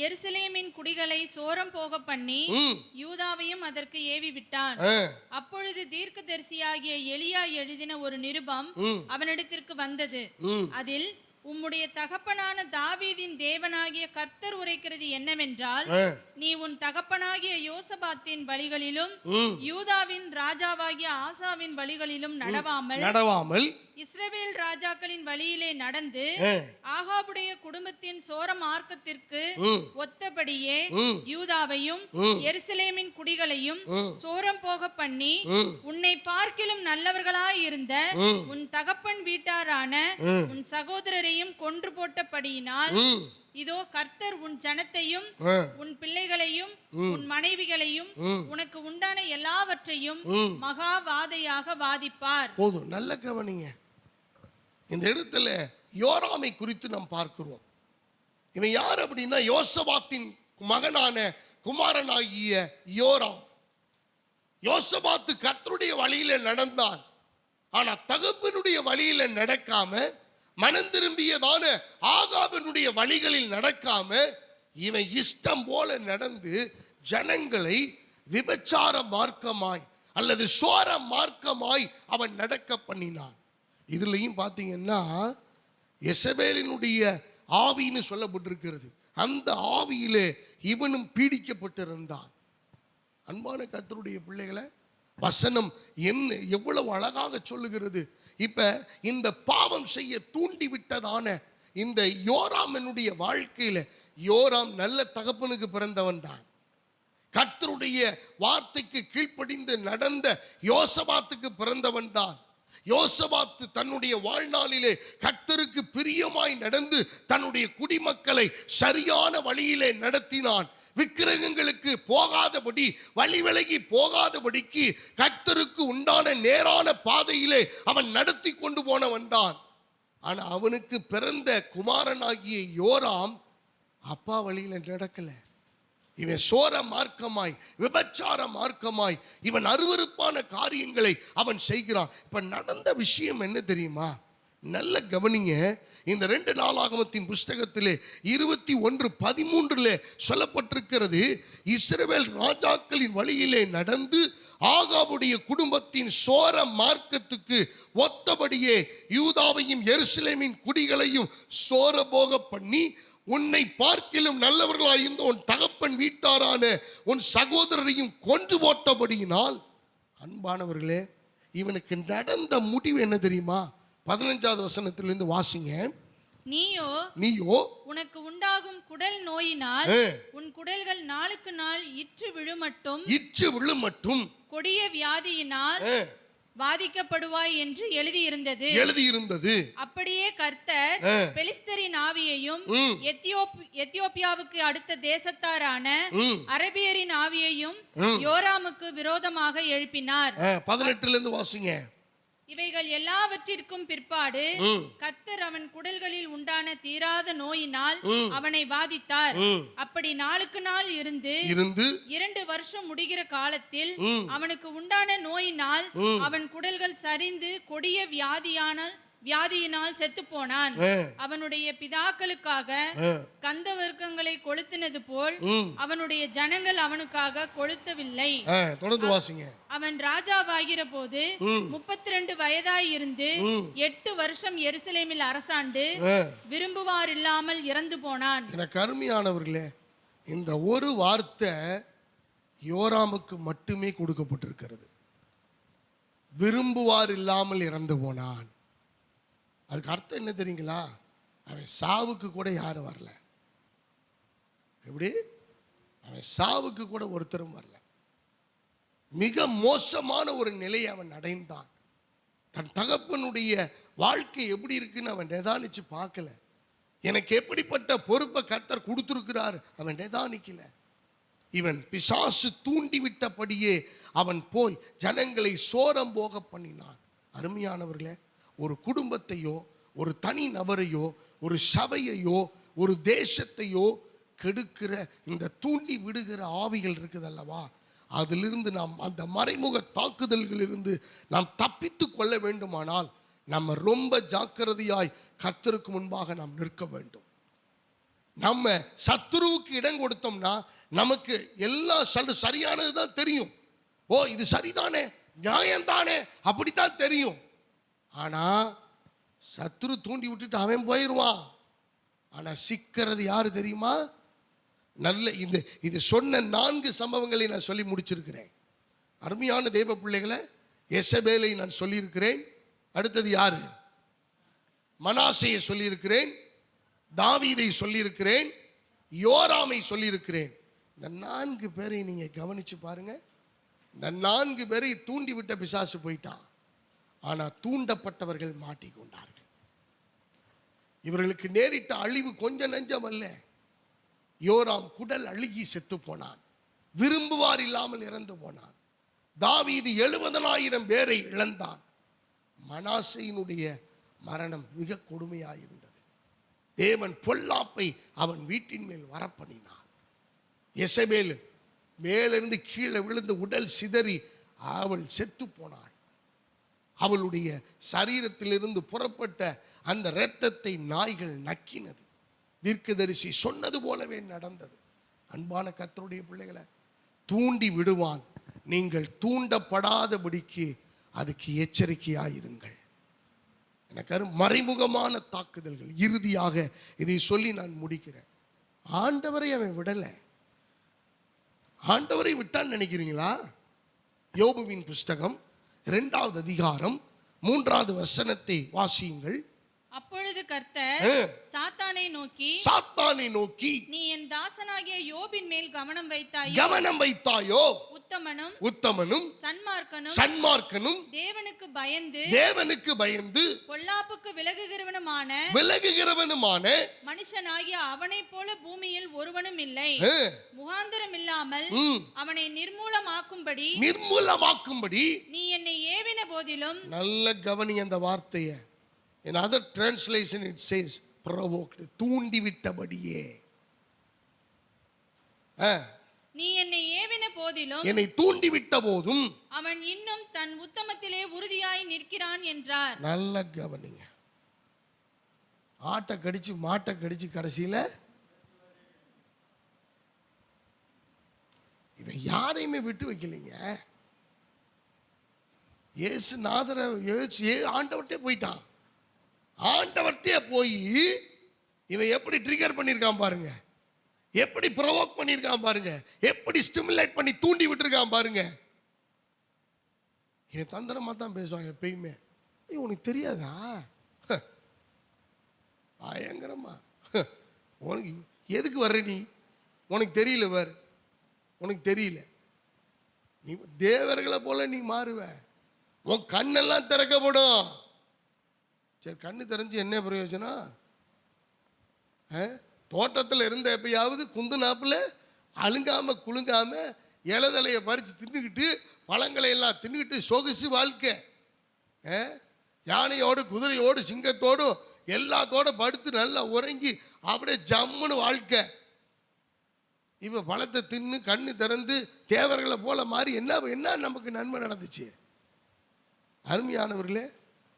எருசலேமின் குடிகளை சோரம் போக பண்ணி யூதாவையும் அதற்கு ஏவி விட்டான். அப்பொழுது தீர்க்கதரிசியாகிய எலியா எழுதின ஒரு நிருபம் அவனிடத்திற்கு வந்தது. அதில் உம்முடைய தகப்பனான தாவீதின் தேவனாகிய கர்த்தர் உரைக்கிறது என்னவென்றால், நீ உன் தகப்பனாகிய யோசபாத்தின் வழிகளிலும் யூதாவின் ராஜாவாகிய ஆசாவின் வழிகளிலும் நடவாமல் இஸ்ரவேல் ராஜாக்களின் வழியிலே நடந்து ஆகாபுடைய குடும்பத்தின் சோர மார்க்கத்திற்கு ஒத்தபடியே யூதாவையும் எருசலேமின் குடிகளையும் சோரம் போக பண்ணி உன்னை பார்க்கிலும் நல்லவர்களாயிருந்த உன் தகப்பன் வீட்டாரான உன் சகோதரரையும் கொன்று போட்டபடியினால் இதோ கர்த்தர் உன் ஜனத்தையும் உன் பிள்ளைகளையும் உன் மனைவிகளையும் உனக்கு உண்டான எல்லாவற்றையும் மகா வாதையாக வாதிப்பார். போதும், நல்ல கவனிங்க. இந்த இடத்துல யோராமை குறித்து நாம் பார்க்கிறோம். இவன் யார் அப்படின்னா, யோசபாத்தின் மகனான குமாரனாகிய யோராம். யோசபாத்து கர்த்தருடைய வழியில நடந்தான். ஆனா தகப்பனுடைய வழியில நடக்காம, மனம் திரும்பியதான ஆகாபனுடைய வழிகளில் நடக்காம, இவன் இஷ்டம் போல நடந்து ஜனங்களை விபச்சார மார்க்கமாய் அல்லது சோர மார்க்கமாய் அவன் நடக்க பண்ணினான். இதுலயும் பாத்தீங்கன்னா எசபேலினுடைய ஆவின்னு சொல்லப்பட்டிருக்கிறது. அந்த ஆவியிலே இவனும் பீடிக்கப்பட்டிருந்தான். அன்பான கர்த்தருடைய பிள்ளைகளை, வசனம் என்ன எவ்வளவு அழகாக சொல்லுகிறது. இப்ப இந்த பாவம் செய்ய தூண்டி விட்டதான இந்த யோராமனுடைய வாழ்க்கையில, யோராம் நல்ல தகப்பனுக்கு பிறந்தவன் தான். கர்த்தருடைய வார்த்தைக்கு கீழ்ப்படிந்து நடந்த யோசபாத்துக்கு பிறந்தவன் தான். யோசபாத்து தன்னுடைய வாழ்நாளிலே கர்த்தருக்கு பிரியமாய் நடந்து தன்னுடைய குடிமக்களை சரியான வழியிலே நடத்தினான். விக்கிரகங்களுக்கு போகாதபடி, வழி விலகி போகாதபடிக்கு கர்த்தருக்கு உண்டான நேரான பாதையிலே அவன் நடத்தி கொண்டு போனவன் தான். ஆனா அவனுக்கு பிறந்த குமாரனாகிய யோராம் அப்பா வழியில நடக்கல. இவன் சோர மார்க்கமாய், விபச்சார மார்க்கமாய், இவன் அருவருப்பான காரியங்களை அவன் செய்கிறான். இப்ப நடந்த விஷயம் என்ன தெரியுமா? நல்ல கவனிங்க. இந்த 2 நாளாகமத்தின் புஸ்தகத்திலே 21:13 சொல்லப்பட்டிருக்கிறது, இஸ்ரவேல் ராஜாக்களின் வழியிலே நடந்து ஆகாபுடைய குடும்பத்தின் சோர மார்க்கத்துக்கு ஒத்தபடியே யூதாவையும் எருசலேமின் குடிகளையும் சோர போக பண்ணி உன்னை பார்க்கிலும் நல்லவர்களாயிருந்த உன் தகப்பன் வீட்டாரான உன் சகோதரரையும் கொன்று போட்டபடியினால். அன்பானவர்களே, இவனுக்கு நடந்த முடிவு என்ன தெரியுமா? 15வது வசனத்திலிருந்து வாசிங்க. நீயோ உனக்கு உண்டாகும் குடல் நோயினால் உன் குடல்கள் நாளுக்கு நாள் இற்று விழுமட்டும் கொடிய வியாதியினால் பாதிக்கப்படுவாய் என்று எழுதியிருந்தது. அப்படியே கர்த்தர் பெலிஸ்தரின் ஆவியையும் எத்தியோப்பியாவுக்கு அடுத்த தேசத்தாரான அரபியரின் ஆவியையும் யோராமுக்கு விரோதமாக எழுப்பினார். 18 வாசிங்க. இவைகள் எல்லாவற்றிற்கும் பிற்பாடு கர்த்தர் அவன் குடல்களில் உண்டான தீராத நோயினால் அவனை பாதித்தார். அப்படி நாளுக்கு நாள் இருந்து 2 வருஷம் முடிகிற காலத்தில் அவனுக்கு உண்டான நோயினால் அவன் குடல்கள் சரிந்து கொடிய வியாதியினால் செத்து போனான். அவனுடைய பிதாக்களுக்காக கந்த வர்க்கங்களை கொளுத்தினது போல் அவனுடைய ஜனங்கள் அவனுக்காக கொளுத்தவில்லை. தொடர்ந்து வாசிங்க. அவன் ராஜாவாகிற போது 32 வயதாய் இருந்து 8 வருஷம் எருசலேமில் அரசாண்டு விரும்புவார் இல்லாமல் இறந்து போனான். எனக்கு அருமையானவர்களே, இந்த ஒரு வார்த்தை யோராமுக்கு மட்டுமே கொடுக்கப்பட்டிருக்கிறது. விரும்புவார் இல்லாமல் இறந்து போனான். அதுக்கு அர்த்தம் என்ன தெரியுங்களா? அவன் சாவுக்கு கூட யாரும் வரல. எப்படி? அவன் சாவுக்கு கூட ஒருத்தரும் வரல. மிக மோசமான ஒரு நிலையை அவன் அடைந்தான். தன் தகப்பனுடைய வாழ்க்கை எப்படி இருக்குன்னு அவன் நிதானிச்சு பார்க்கல. எனக்கு எப்படிப்பட்ட பொறுப்பை கர்த்தர் கொடுத்திருக்கிறார் அவன் நிதானிக்கல. இவன் பிசாசு தூண்டிவிட்டபடியே அவன் போய் ஜனங்களை சோரம் போக பண்ணினான். அருமையானவர்களே, ஒரு குடும்பத்தையோ ஒரு தனி நபரையோ ஒரு சபையையோ ஒரு தேசத்தையோ கெடுக்கிற இந்த தூண்டி விடுகிற ஆவிகள் இருக்குது அல்லவா, அதிலிருந்து நாம் அந்த மறைமுக தாக்குதல்களிலிருந்து நாம் தப்பித்து கொள்ள வேண்டுமானால் நம்ம ரொம்ப ஜாக்கிரதையாய் கர்த்தருக்கு முன்பாக நாம் நிற்க வேண்டும். நம்ம சத்துருவுக்கு இடம் கொடுத்தோம்னா நமக்கு எல்லாம் சரியானது தான் தெரியும். ஓ, இது சரிதானே, நியாயம்தானே, அப்படித்தான் தெரியும். ஆனா சத்துரு தூண்டி விட்டுட்டு அவன் போயிடுவான். ஆனா சிக்கிறது யாரு தெரியுமா? நல்ல இது சொன்ன 4 சம்பவங்களை நான் சொல்லி முடிச்சிருக்கிறேன். அருமையான தேவ பிள்ளைகளை, எசபேலை நான் சொல்லியிருக்கிறேன். அடுத்தது யாரு? மனாசேயை சொல்லியிருக்கிறேன், தாவீதை சொல்லியிருக்கிறேன், யோராமை சொல்லியிருக்கிறேன். இந்த 4 பேரை நீங்க கவனிச்சு பாருங்க. இந்த 4 பேரை தூண்டி விட்ட பிசாசு போயிட்டான். ஆனா தூண்டப்பட்டவர்கள் மாட்டிக்கொண்டார்கள். இவர்களுக்கு நேரிட்ட அழிவு கொஞ்சம் நெஞ்சம் அல்ல. யோராம் குடல் அழுகி செத்து போனான். விரும்புவார் இல்லாமல் இறந்து போனான். தாவீது 70,000 பேரை இழந்தான். மனாசேயினுடைய மரணம் மிக கொடுமையாயிருந்தது. தேவன் பொல்லாப்பை அவன் வீட்டின் மேல் வரப்பண்ணினார். எசபேல் மேலிருந்து கீழே விழுந்து உடல் சிதறி அவள் செத்து போனாள். அவளுடைய சரீரத்திலிருந்து புறப்பட்ட அந்த இரத்தத்தை நாய்கள் நக்கினது. தீர்க்கதரிசி சொன்னது போலவே நடந்தது. அன்பான கர்த்தருடைய பிள்ளைகளை, தூண்டி விடுவான். நீங்கள் தூண்டப்படாதபடிக்கு அதுக்கு எச்சரிக்கையாயிருங்கள். எனக்கு மறைமுகமான தாக்குதல்கள். இறுதியாக இதை சொல்லி நான் முடிக்கிறேன். ஆண்டவரை அவன் விடல. ஆண்டவரை விட்டான்னு நினைக்கிறீங்களா? யோபுவின் புஸ்தகம் 2வது அதிகாரம் 3வது வசனத்தை வாசியுங்கள். அப்பொழுது கர்த்தர் சாத்தானை நோக்கி நீ என் தாசனாகிய யோபின் மேல் கவனம் வைத்தாயோ உத்தமனும் சன்மார்க்கனும் தேவனுக்கு பயந்து பொல்லாப்புக்கு விலகுகிறவனுமான மனுஷனாகிய அவனைப் போல பூமியில் ஒருவனும் இல்லை. முகாந்திரம் இல்லாமல் அவனை நிர்மூலமாக்கும்படி நீ என்னை ஏவின போதிலும். நல்ல கவனி அந்த வார்த்தையை. In other translation it says provoked, தூண்டிவிட்டபடியே. நீ என்னை ஏவின போதிலும், என்னை தூண்டிவிட்ட போதும் அவன் இன்னும் தன் உத்தமத்திலே உறுதியாய் நிற்கிறான் என்றார். நல்ல கவனிங்க. ஆட்டை கடிச்சு மாட்டை கடிச்சு கடைசியில இவன் யாரையுமே விட்டு வைக்கலைங்க. இயேசு நாதர ஆண்டவர்கிட்டே போயிட்டான். ஆண்டவர்கிட்டே போய் இவன் எப்படி ட்ரிகர் பண்ணியிருக்கான் பாருங்க, எப்படி ப்ரொவோக் பண்ணியிருக்கான் பாருங்க, எப்படி ஸ்டிமுலேட் பண்ணி தூண்டி விட்டுருக்கான் பாருங்க. இவன் தந்திரமா தான் பேசுவான் எப்பயுமே. உனக்கு தெரியாதா? பயங்கரமா. உனக்கு எதுக்கு வர்ற நீ? உனக்கு தெரியல பாரு, உனக்கு தெரியல. நீ தேவர்களை போல நீ மாறுவ, உன் கண்ணெல்லாம் திறக்கப்படும். சரி, கண்ணு தெரிஞ்சு என்ன பிரயோஜனம்? தோட்டத்தில் இருந்த எப்பயாவது குந்து நாப்பில் அழுங்காம குலுங்காம இலதலையை பறித்து தின்னுக்கிட்டு பழங்களை எல்லாம் தின்னுக்கிட்டு சொகுசு வாழ்க்கை. யானையோடு குதிரையோடு சிங்கத்தோடு எல்லாத்தோடு படுத்து நல்லா உறங்கி அப்படியே ஜம்முன்னு வாழ்க்கை. இப்போ பழத்தை தின்னு கண்ணு திறந்து தேவர்களை போல மாறி என்ன நமக்கு நன்மை நடந்துச்சு? அருமையானவர்களே,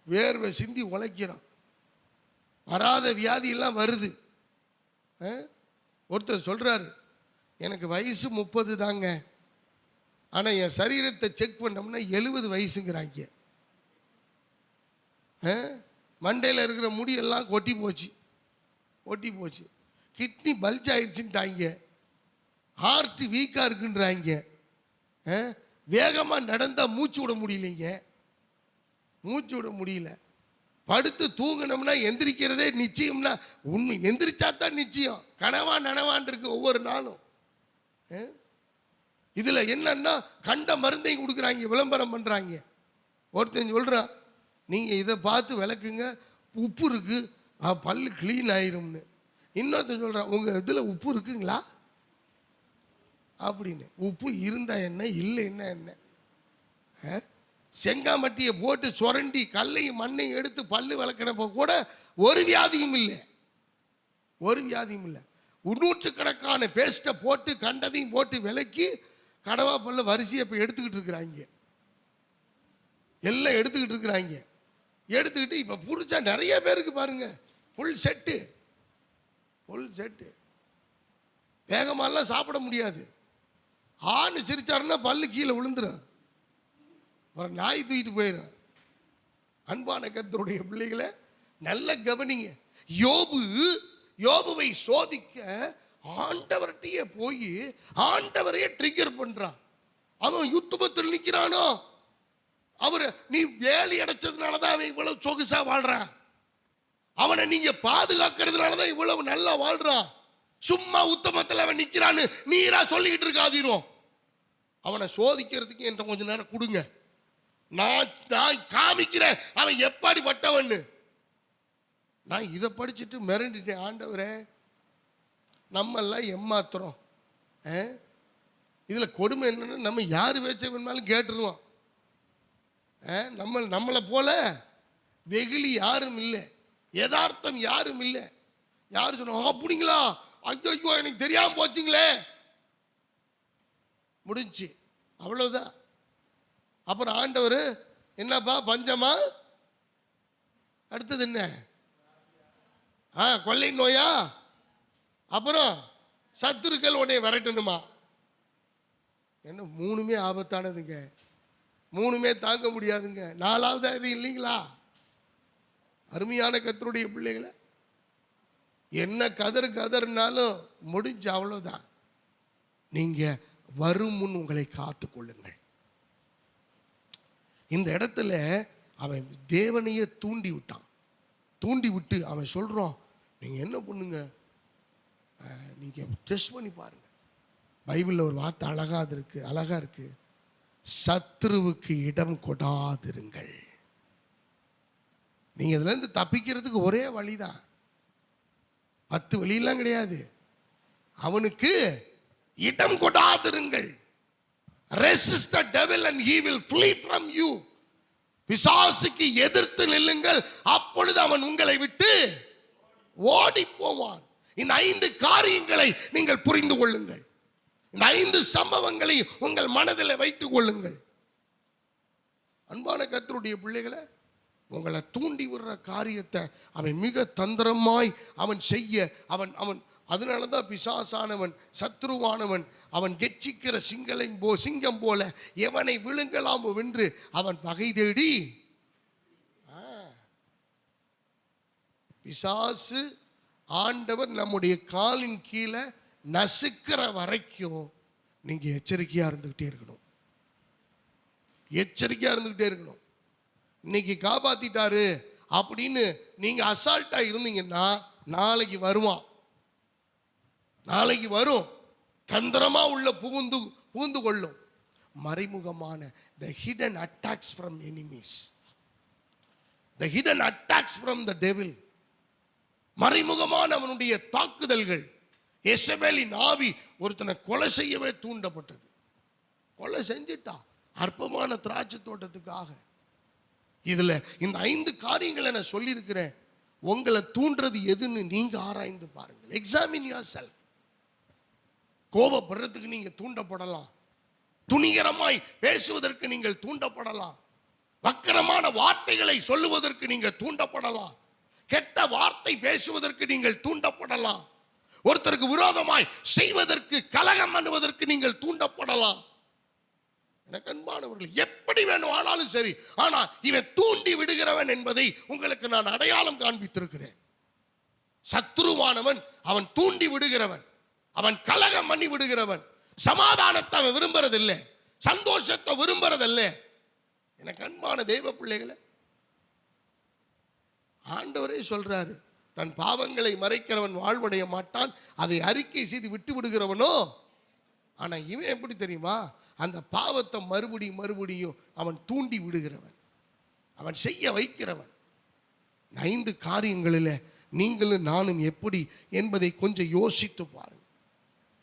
வேர்வை சிந்தி உழைக்கிறோம், வராத வியாதி எல்லாம் வருது. ஒருத்தர் சொல்றாரு, எனக்கு வயசு 30 தாங்க, ஆனால் என் சரீரத்தை செக் பண்ணோம்னா 70 வயசுங்கிறாங்க. மண்டையில் இருக்கிற முடியெல்லாம் கொட்டி போச்சு, கிட்னி பல்ஜ் ஆயிடுச்சுட்டாங்க, ஹார்ட் வீக்காக இருக்குன்றாங்க, வேகமாக நடந்தால் மூச்சு விட முடியல, படுத்து தூங்கினோம்னா எந்திரிக்கிறதே நிச்சயம்னா உண்மை, எந்திரிச்சா தான் நிச்சயம். கனவா நனவான் இருக்கு ஒவ்வொரு நாளும். இதுல என்னன்னா கண்ட மருந்தையும் கொடுக்குறாங்க, விளம்பரம் பண்றாங்க. ஒருத்தன் சொல்றான், நீங்க இதை பார்த்து விளக்குங்க, உப்பு இருக்கு, பல்லு கிளீன் ஆயிரும்னு. இன்னொருத்தன் சொல்றான், உங்க இதுல உப்பு இருக்குங்களா அப்படின்னு. உப்பு இருந்தா என்ன, இல்லைன்னா என்ன? செங்காமட்டியை போட்டு சுரண்டி கல்லையும் மண்ணையும் எடுத்து பல்லு விளக்கினப்போ கூட ஒரு வியாதியும் இல்லை. 100கணக்கான பேஸ்ட்டை போட்டு கண்டதையும் போட்டு விலக்கி கடவா பல்ல வரிசையை இப்போ எடுத்துக்கிட்டு இருக்கிறாங்க, எல்லாம் எடுத்துக்கிட்டு இருக்கிறாங்க. எடுத்துக்கிட்டு இப்போ புரிச்சா நிறைய பேருக்கு பாருங்க ஃபுல் செட்டு. வேகமாலாம் சாப்பிட முடியாது. ஆண் சிரிச்சாருன்னா பல்லு கீழே விழுந்துடும், ஒரு நாய் தூக்கிட்டு போயிடும். அன்பான கர்த்தருடைய பிள்ளைகளை நல்ல கவனிங்க. யோபுவை சோதிக்க ஆண்டவர்கிட்டயே போய் ஆண்டவரையே ட்ரிகர் பண்றான். அவன் யுத்தபத்தில் நிக்கிறானோ, அவரை நீ வேலி அடைச்சதுனாலதான் அவன் இவ்வளவு சொகுசா வாழ்றான், அவனை நீங்க பாதுகாக்கிறதுனாலதான் இவ்வளவு நல்லா வாழ்றான். சும்மா உத்தமத்தில் அவன் நிக்கிறான்னு நீரா சொல்லிக்கிட்டு இருக்காதீரும். அவனை சோதிக்கிறதுக்கு என்ற கொஞ்ச நேரம் கொடுங்க, நான் காமிக்கிறேன் அவன் எப்படி பட்டவன்னு. நான் இதை படிச்சுட்டு மிரண்டிட்டேன், ஆண்டவரே நம்ம எல்லாம் ஏமாத்துறோம். இதுல கொடுமை என்னன்னா, நம்ம யாரு பேச்ச வேணாலும் கேட்டுருவோம். நம்மளை போல வெகுளி யாரும் இல்லை, யதார்த்தம் யாரும் இல்லை. யாரு சொன்னோம் அப்படிங்களா, ஐயோ எனக்கு தெரியாம போச்சுங்களே, முடிஞ்சு அவ்வளவுதான். அப்புறம் ஆண்டவர் என்னப்பா பஞ்சமா, அடுத்தது என்ன, கொள்ளை நோயா, அப்புறம் சத்துருக்கள் உடனே விரட்டணுமா. என்ன மூணுமே ஆபத்தானதுங்க, மூணுமே தாங்க முடியாதுங்க. நாலாவது இது இல்லைங்களா? அருமையான கர்த்தருடைய பிள்ளைகளை, என்ன கதர்னாலும் முடிஞ்சு அவ்வளவுதான். நீங்க வரும் முன் உங்களை காத்து கொள்ளுங்கள். இந்த இடத்துல அவன் தேவனையே தூண்டி விட்டு அவன் சொல்றான், நீங்க என்ன பண்ணுங்க, நீங்க டெஸ்ட் பண்ணி பாருங்க. பைபிள்ல ஒரு வார்த்தை அழகா இருக்கு, சத்ருவுக்கு இடம் கொடாதிருங்கள். நீங்க இதுல இருந்து தப்பிக்கிறதுக்கு ஒரே வழிதான், 10 வழியெல்லாம் கிடையாது. அவனுக்கு இடம் கொடாதிருங்கள். Resist the devil and he will flee from you. பிசாசுக்கு எதிர்த்து நில்லுங்கள், அப்பொழுது அவன் உங்களை விட்டு ஓடி போவான். இந்த 5 காரியங்களை நீங்கள் புரிந்து கொள்ளுங்கள். இந்த 5 சம்பவங்களை உங்கள் மனதில் வைத்துக் கொள்ளுங்கள். அன்பான கர்த்தருடைய பிள்ளைகளை, உங்களை தூண்டி விடுற காரியத்தை அவன் மிக தந்திரமாய் அவன் செய்ய அவன் அதனாலதான் பிசாசானவன், சத்ருவானவன், அவன் கெச்சிக்கிற சிங்கம் போல எவனை விழுங்கலாம் வென்று அவன் பகை தேடி. பிசாசு ஆண்டவர் நம்முடைய காலின் கீழே நசுக்கிற வரைக்கும் நீங்க எச்சரிக்கையா இருந்துகிட்டே இருக்கணும். எச்சரிக்கையா இருந்துகிட்டே இருக்கணும். இன்னைக்கு காப்பாத்திட்டாரு அப்படின்னு நீங்க அசால்ட்டா இருந்தீங்கன்னா நாளைக்கு வருவான். நாளைக்கு வரும். தந்திரமா உள்ள புகுந்து கொள்ளும். மறைமுகமான the hidden attacks from enemies, the hidden attacks from the devil, மறைமுகமான அவனுடைய தாக்குதல்கள். எசபேலின் ஆவி ஒருத்தனை கொலை செய்யவே தூண்டப்பட்டது. கொலை செஞ்சிட்டா அற்பமான திராட்சை தோட்டத்துக்காக. இதுல இந்த 5 காரியங்களை நான் சொல்லியிருக்கிறேன். உங்களை தூண்டுறது எதுன்னு நீங்க ஆராய்ந்து பாருங்கள். Examine your self. கோபப்படுறதுக்கு நீங்க தூண்டப்படலாம். துணிகரமாய் பேசுவதற்கு நீங்கள் தூண்டப்படலாம். வக்கரமான வார்த்தைகளை சொல்லுவதற்கு நீங்கள் தூண்டப்படலாம். கெட்ட வார்த்தை பேசுவதற்கு நீங்கள் தூண்டப்படலாம். ஒருத்தருக்கு விரோதமாய் செய்வதற்கு, கலகம் பண்ணுவதற்கு நீங்கள் தூண்டப்படலாம். எனக்கு அன்பானவர்கள், எப்படி வேணும் ஆனாலும் சரி, ஆனா இவன் தூண்டி விடுகிறவன் என்பதை உங்களுக்கு நான் அடையாளம் காண்பித்திருக்கிறேன். சத்துருவானவன் அவன் தூண்டி விடுகிறவன், அவன் கலகம் பண்ணி விடுகிறவன். சமாதானத்தை அவன் விரும்புறதில்லை, சந்தோஷத்தை விரும்புறதில்ல. எனக்கு அன்பான தெய்வ பிள்ளைகளை, ஆண்டவரே சொல்றாரு, தன் பாவங்களை மறைக்கிறவன் வாழ்வடைய மாட்டான், அதை அறிக்கை செய்து விட்டு விடுகிறவனோ. ஆனா இவன் எப்படி தெரியுமா? அந்த பாவத்தை மறுபடியும் அவன் தூண்டி விடுகிறவன், அவன் செய்ய வைக்கிறவன். 5 காரியங்களில் நீங்களும் நானும் எப்படி என்பதை கொஞ்சம் யோசித்து பாருங்க.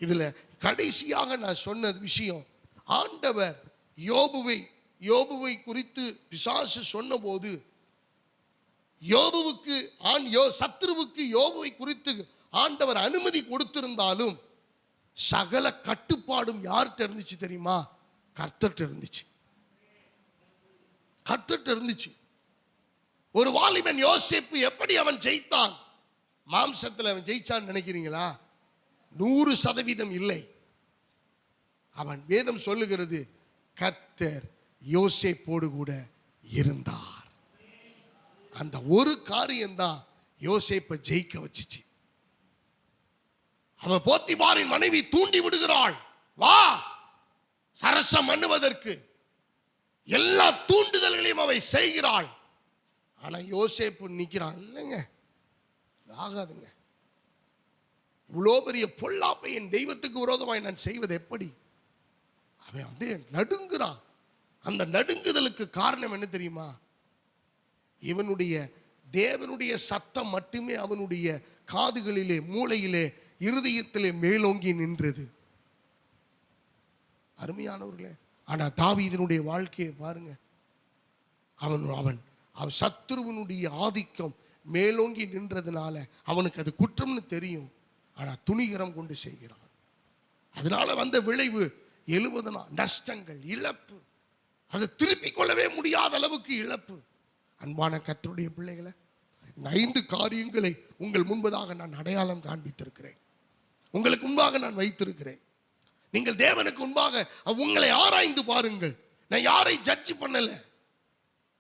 இதுல கடைசியாக நான் சொன்ன விஷயம், ஆண்டவர் யோபுவை குறித்து பிசாசு சொன்னபோது, சத்துருவுக்கு யோபுவை குறித்து ஆண்டவர் அனுமதி கொடுத்திருந்தாலும் சகல கட்டுப்பாடும் யார்கிட்ட இருந்துச்சு தெரியுமா? கர்த்தர்கிட்ட இருந்துச்சு. கர்த்தர்கிட்ட இருந்துச்சு. ஒரு வாலிபன் யோசேப்பு எப்படி அவன் ஜெயித்தான்? மாம்சத்தில் அவன் ஜெயிச்சான்னு நினைக்கிறீங்களா? 100% இல்லை. அவன் வேதம் சொல்லுகிறது, கர்த்தர் யோசேப்போடு கூட இருந்தார். அந்த ஒரு காரியம்தான் யோசேப்பை ஜெயிக்க வச்சுச்சு. அவன் போத்திபாரின் மனைவி தூண்டி விடுகிறாள், வா சரசம் பண்ணுவதற்கு. எல்லா தூண்டுதல்களையும் அவை செய்கிறாள். ஆனா யோசேப்பு நிக்கிறான், இல்லைங்க ஆகாதுங்க, இவ்வளோ பெரிய பொல்லாப்பை என் தெய்வத்துக்கு விரோதமாய் நான் செய்வது எப்படி? அவன் அப்படியே நடுங்குறான். அந்த நடுங்குதலுக்கு காரணம் என்ன தெரியுமா? இவனுடைய தேவனுடைய சத்தம் மட்டுமே அவனுடைய காதுகளிலே, மூளையிலே, இருதயத்திலே மேலோங்கி நின்றது. அருமையானவர்களே, ஆனா தாவீதினுடைய வாழ்க்கையை பாருங்க. அவன் சத்துருவனுடைய ஆதிக்கம் மேலோங்கி நின்றதுனால அவனுக்கு அது குற்றம்னு தெரியும். ஆனா துணிகரம் கொண்டு செய்கிறான். அதனால வந்த விளைவு 70 நஷ்டங்கள், இழப்பு. அதை திருப்பிக் கொள்ளவே முடியாத அளவுக்கு இழப்பு. அன்பான கர்த்தருடைய பிள்ளைகளை, இந்த 5 காரியங்களை உங்கள் முன்பதாக நான் அடையாளம் காண்பித்திருக்கிறேன், உங்களுக்கு முன்பாக நான் வைத்திருக்கிறேன். நீங்கள் தேவனுக்கு முன்பாக உங்களை ஆராய்ந்து பாருங்கள். நான் யாரை ஜட்ஜ் பண்ணல,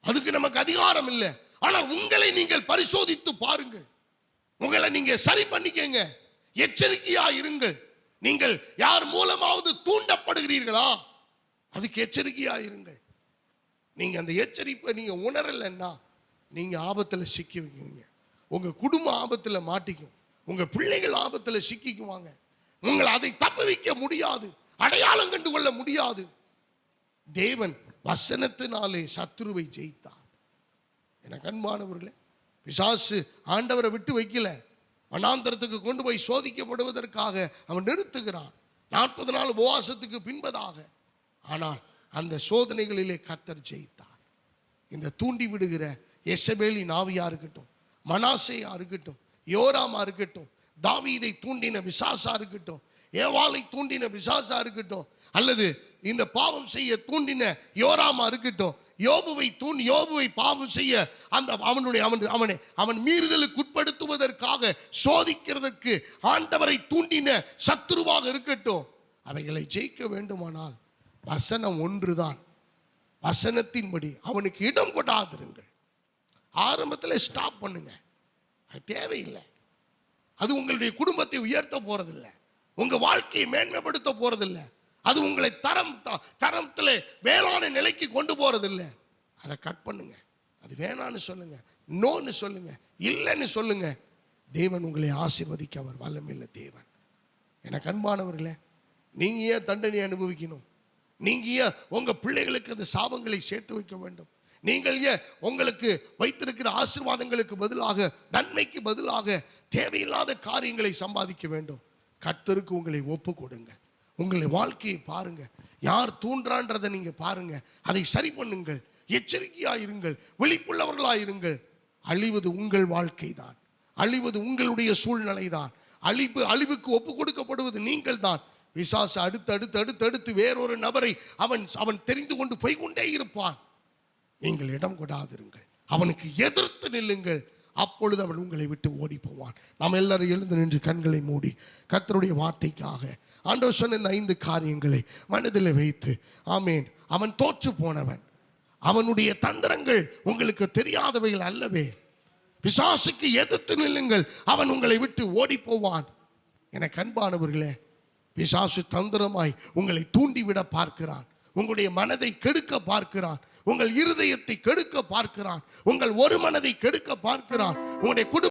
அதுக்கு நமக்கு அதிகாரம் இல்லை. ஆனால் உங்களை நீங்கள் பரிசோதித்து பாருங்கள். உங்களை நீங்க சரி பண்ணிக்கங்க. எச்சரிக்கையா இருங்கள். நீங்கள் யார் மூலமாவது தூண்டப்படுகிறீர்களா, அதுக்கு எச்சரிக்கையா இருங்கள். நீங்க அந்த எச்சரிப்பை நீங்க உணரலைன்னா நீங்க ஆபத்துல சிக்கி வைக்குவீங்க. உங்க குடும்ப ஆபத்துல மாட்டிக்கும், உங்க பிள்ளைகள் ஆபத்துல சிக்கிக்குவாங்க. உங்களை அதை தப்புவிக்க முடியாது, அடையாளம் கண்டு கொள்ள முடியாது. தேவன் வசனத்தினாலே சத்துருவை ஜெயித்தார். எனக்கு அன்பானவர்களே, பிசாசு ஆண்டவரை விட்டு வைக்கல. வனாந்தரத்துக்கு கொண்டு போய் சோதிக்கப்படுவதற்காக அவன் நிறுத்துகிறான் 40 நாள் உபவாசத்துக்கு பின்பதாக. ஆனால் அந்த சோதனைகளிலே கர்த்தர் ஜெயித்தார். இந்த தூண்டி விடுகிற எசபேலின் ஆவியா இருக்கட்டும், மனாசேயா இருக்கட்டும், யோராமா இருக்கட்டும், தாவீதை தூண்டின பிசாசா இருக்கட்டும், ஏவாளை தூண்டின பிசாசா இருக்கட்டும், அல்லது இந்த பாவம் செய்ய தூண்டின யோராமா இருக்கட்டும், யோபுவை பாவம் செய்ய அந்த அவன் மீறுதலுக்கு உட்படுத்துவதற்காக சோதிக்கிறதற்கு ஆண்டவரை தூண்டின சத்துருவாக இருக்கட்டும், அவைகளை ஜெயிக்க வேண்டுமானால் வசனம் ஒன்றுதான். வசனத்தின்படி அவனுக்கு இடம் கொடாதிருங்கள். ஆரம்பத்தில் ஸ்டாப் பண்ணுங்க, அது தேவையில்லை. அது உங்களுடைய குடும்பத்தை உயர்த்த போறதில்லை, உங்க வாழ்க்கையை மேன்மைப்படுத்த போறதில்லை, அது உங்களை தரத்துல மேலான நிலைக்கு கொண்டு போறதில்லை. அதை கட் பண்ணுங்க. அது வேணான்னு சொல்லுங்க, நோன்னு சொல்லுங்க, இல்லைன்னு சொல்லுங்க. தேவன் உங்களை ஆசீர்வதிக்க அவர் வல்லமையுள்ள தேவன். எனக்கு அன்பானவர்களே, நீங்க ஏன் தண்டனை அனுபவிக்கணும்? நீங்க ஏன் உங்க பிள்ளைகளுக்கு அந்த சாபங்களை சேர்த்து வைக்க வேண்டும்? நீங்கள் ஏன் உங்களுக்கு வைத்திருக்கிற ஆசீர்வாதங்களுக்கு பதிலாக, நன்மைக்கு பதிலாக தேவையில்லாத காரியங்களை சம்பாதிக்க வேண்டும்? கர்த்தருக்கு உங்களை ஒப்பு கொடுங்க. உங்களை வாழ்க்கையை பாருங்க. யார் தூண்டான்றதை நீங்க பாருங்க, அதை சரி பண்ணுங்கள். எச்சரிக்கையாயிருங்கள், விழிப்புள்ளவர்களாயிருங்கள். அழிவது உங்கள் வாழ்க்கை தான், அழிவது உங்களுடைய சூழ்நிலை தான், அழிவுக்கு ஒப்பு கொடுக்கப்படுவது நீங்கள் தான். பிசாசு அடுத்து வேறொரு நபரை அவன் தெரிந்து கொண்டு போய் கொண்டே இருப்பான். நீங்கள் இடம் கொடாதிருங்கள், அவனுக்கு எதிர்த்து நில்லுங்கள். அப்பொழுது அவன் உங்களை விட்டு ஓடி போவான். நாம் எல்லாரும் எழுந்து நின்று கண்களை மூடி கர்த்தருடைய வார்த்தைக்காக ஆண்டவர் சொன்ன இந்த 5 காரியங்களை மனதில் வைத்து, ஆமேன். அவன் தோற்று போனவன், அவனுடைய தந்திரங்கள் உங்களுக்கு தெரியாதவைகள் அல்லவே. பிசாசுக்கு எதிர்த்து நில்லுங்கள், அவன் உங்களை விட்டு ஓடி போவான். எனக்கு அன்பானவர்களே, பிசாசு தந்திரமாய் உங்களை தூண்டிவிட பார்க்கிறான், உங்களுடைய மனதை கெடுக்க பார்க்கிறான், உங்கள் இருதயத்தை கெடுக்க பார்க்கிறான், உங்கள் ஒரு மனதை கெடுக்க பார்க்கிறான், உங்களுடைய குடும்ப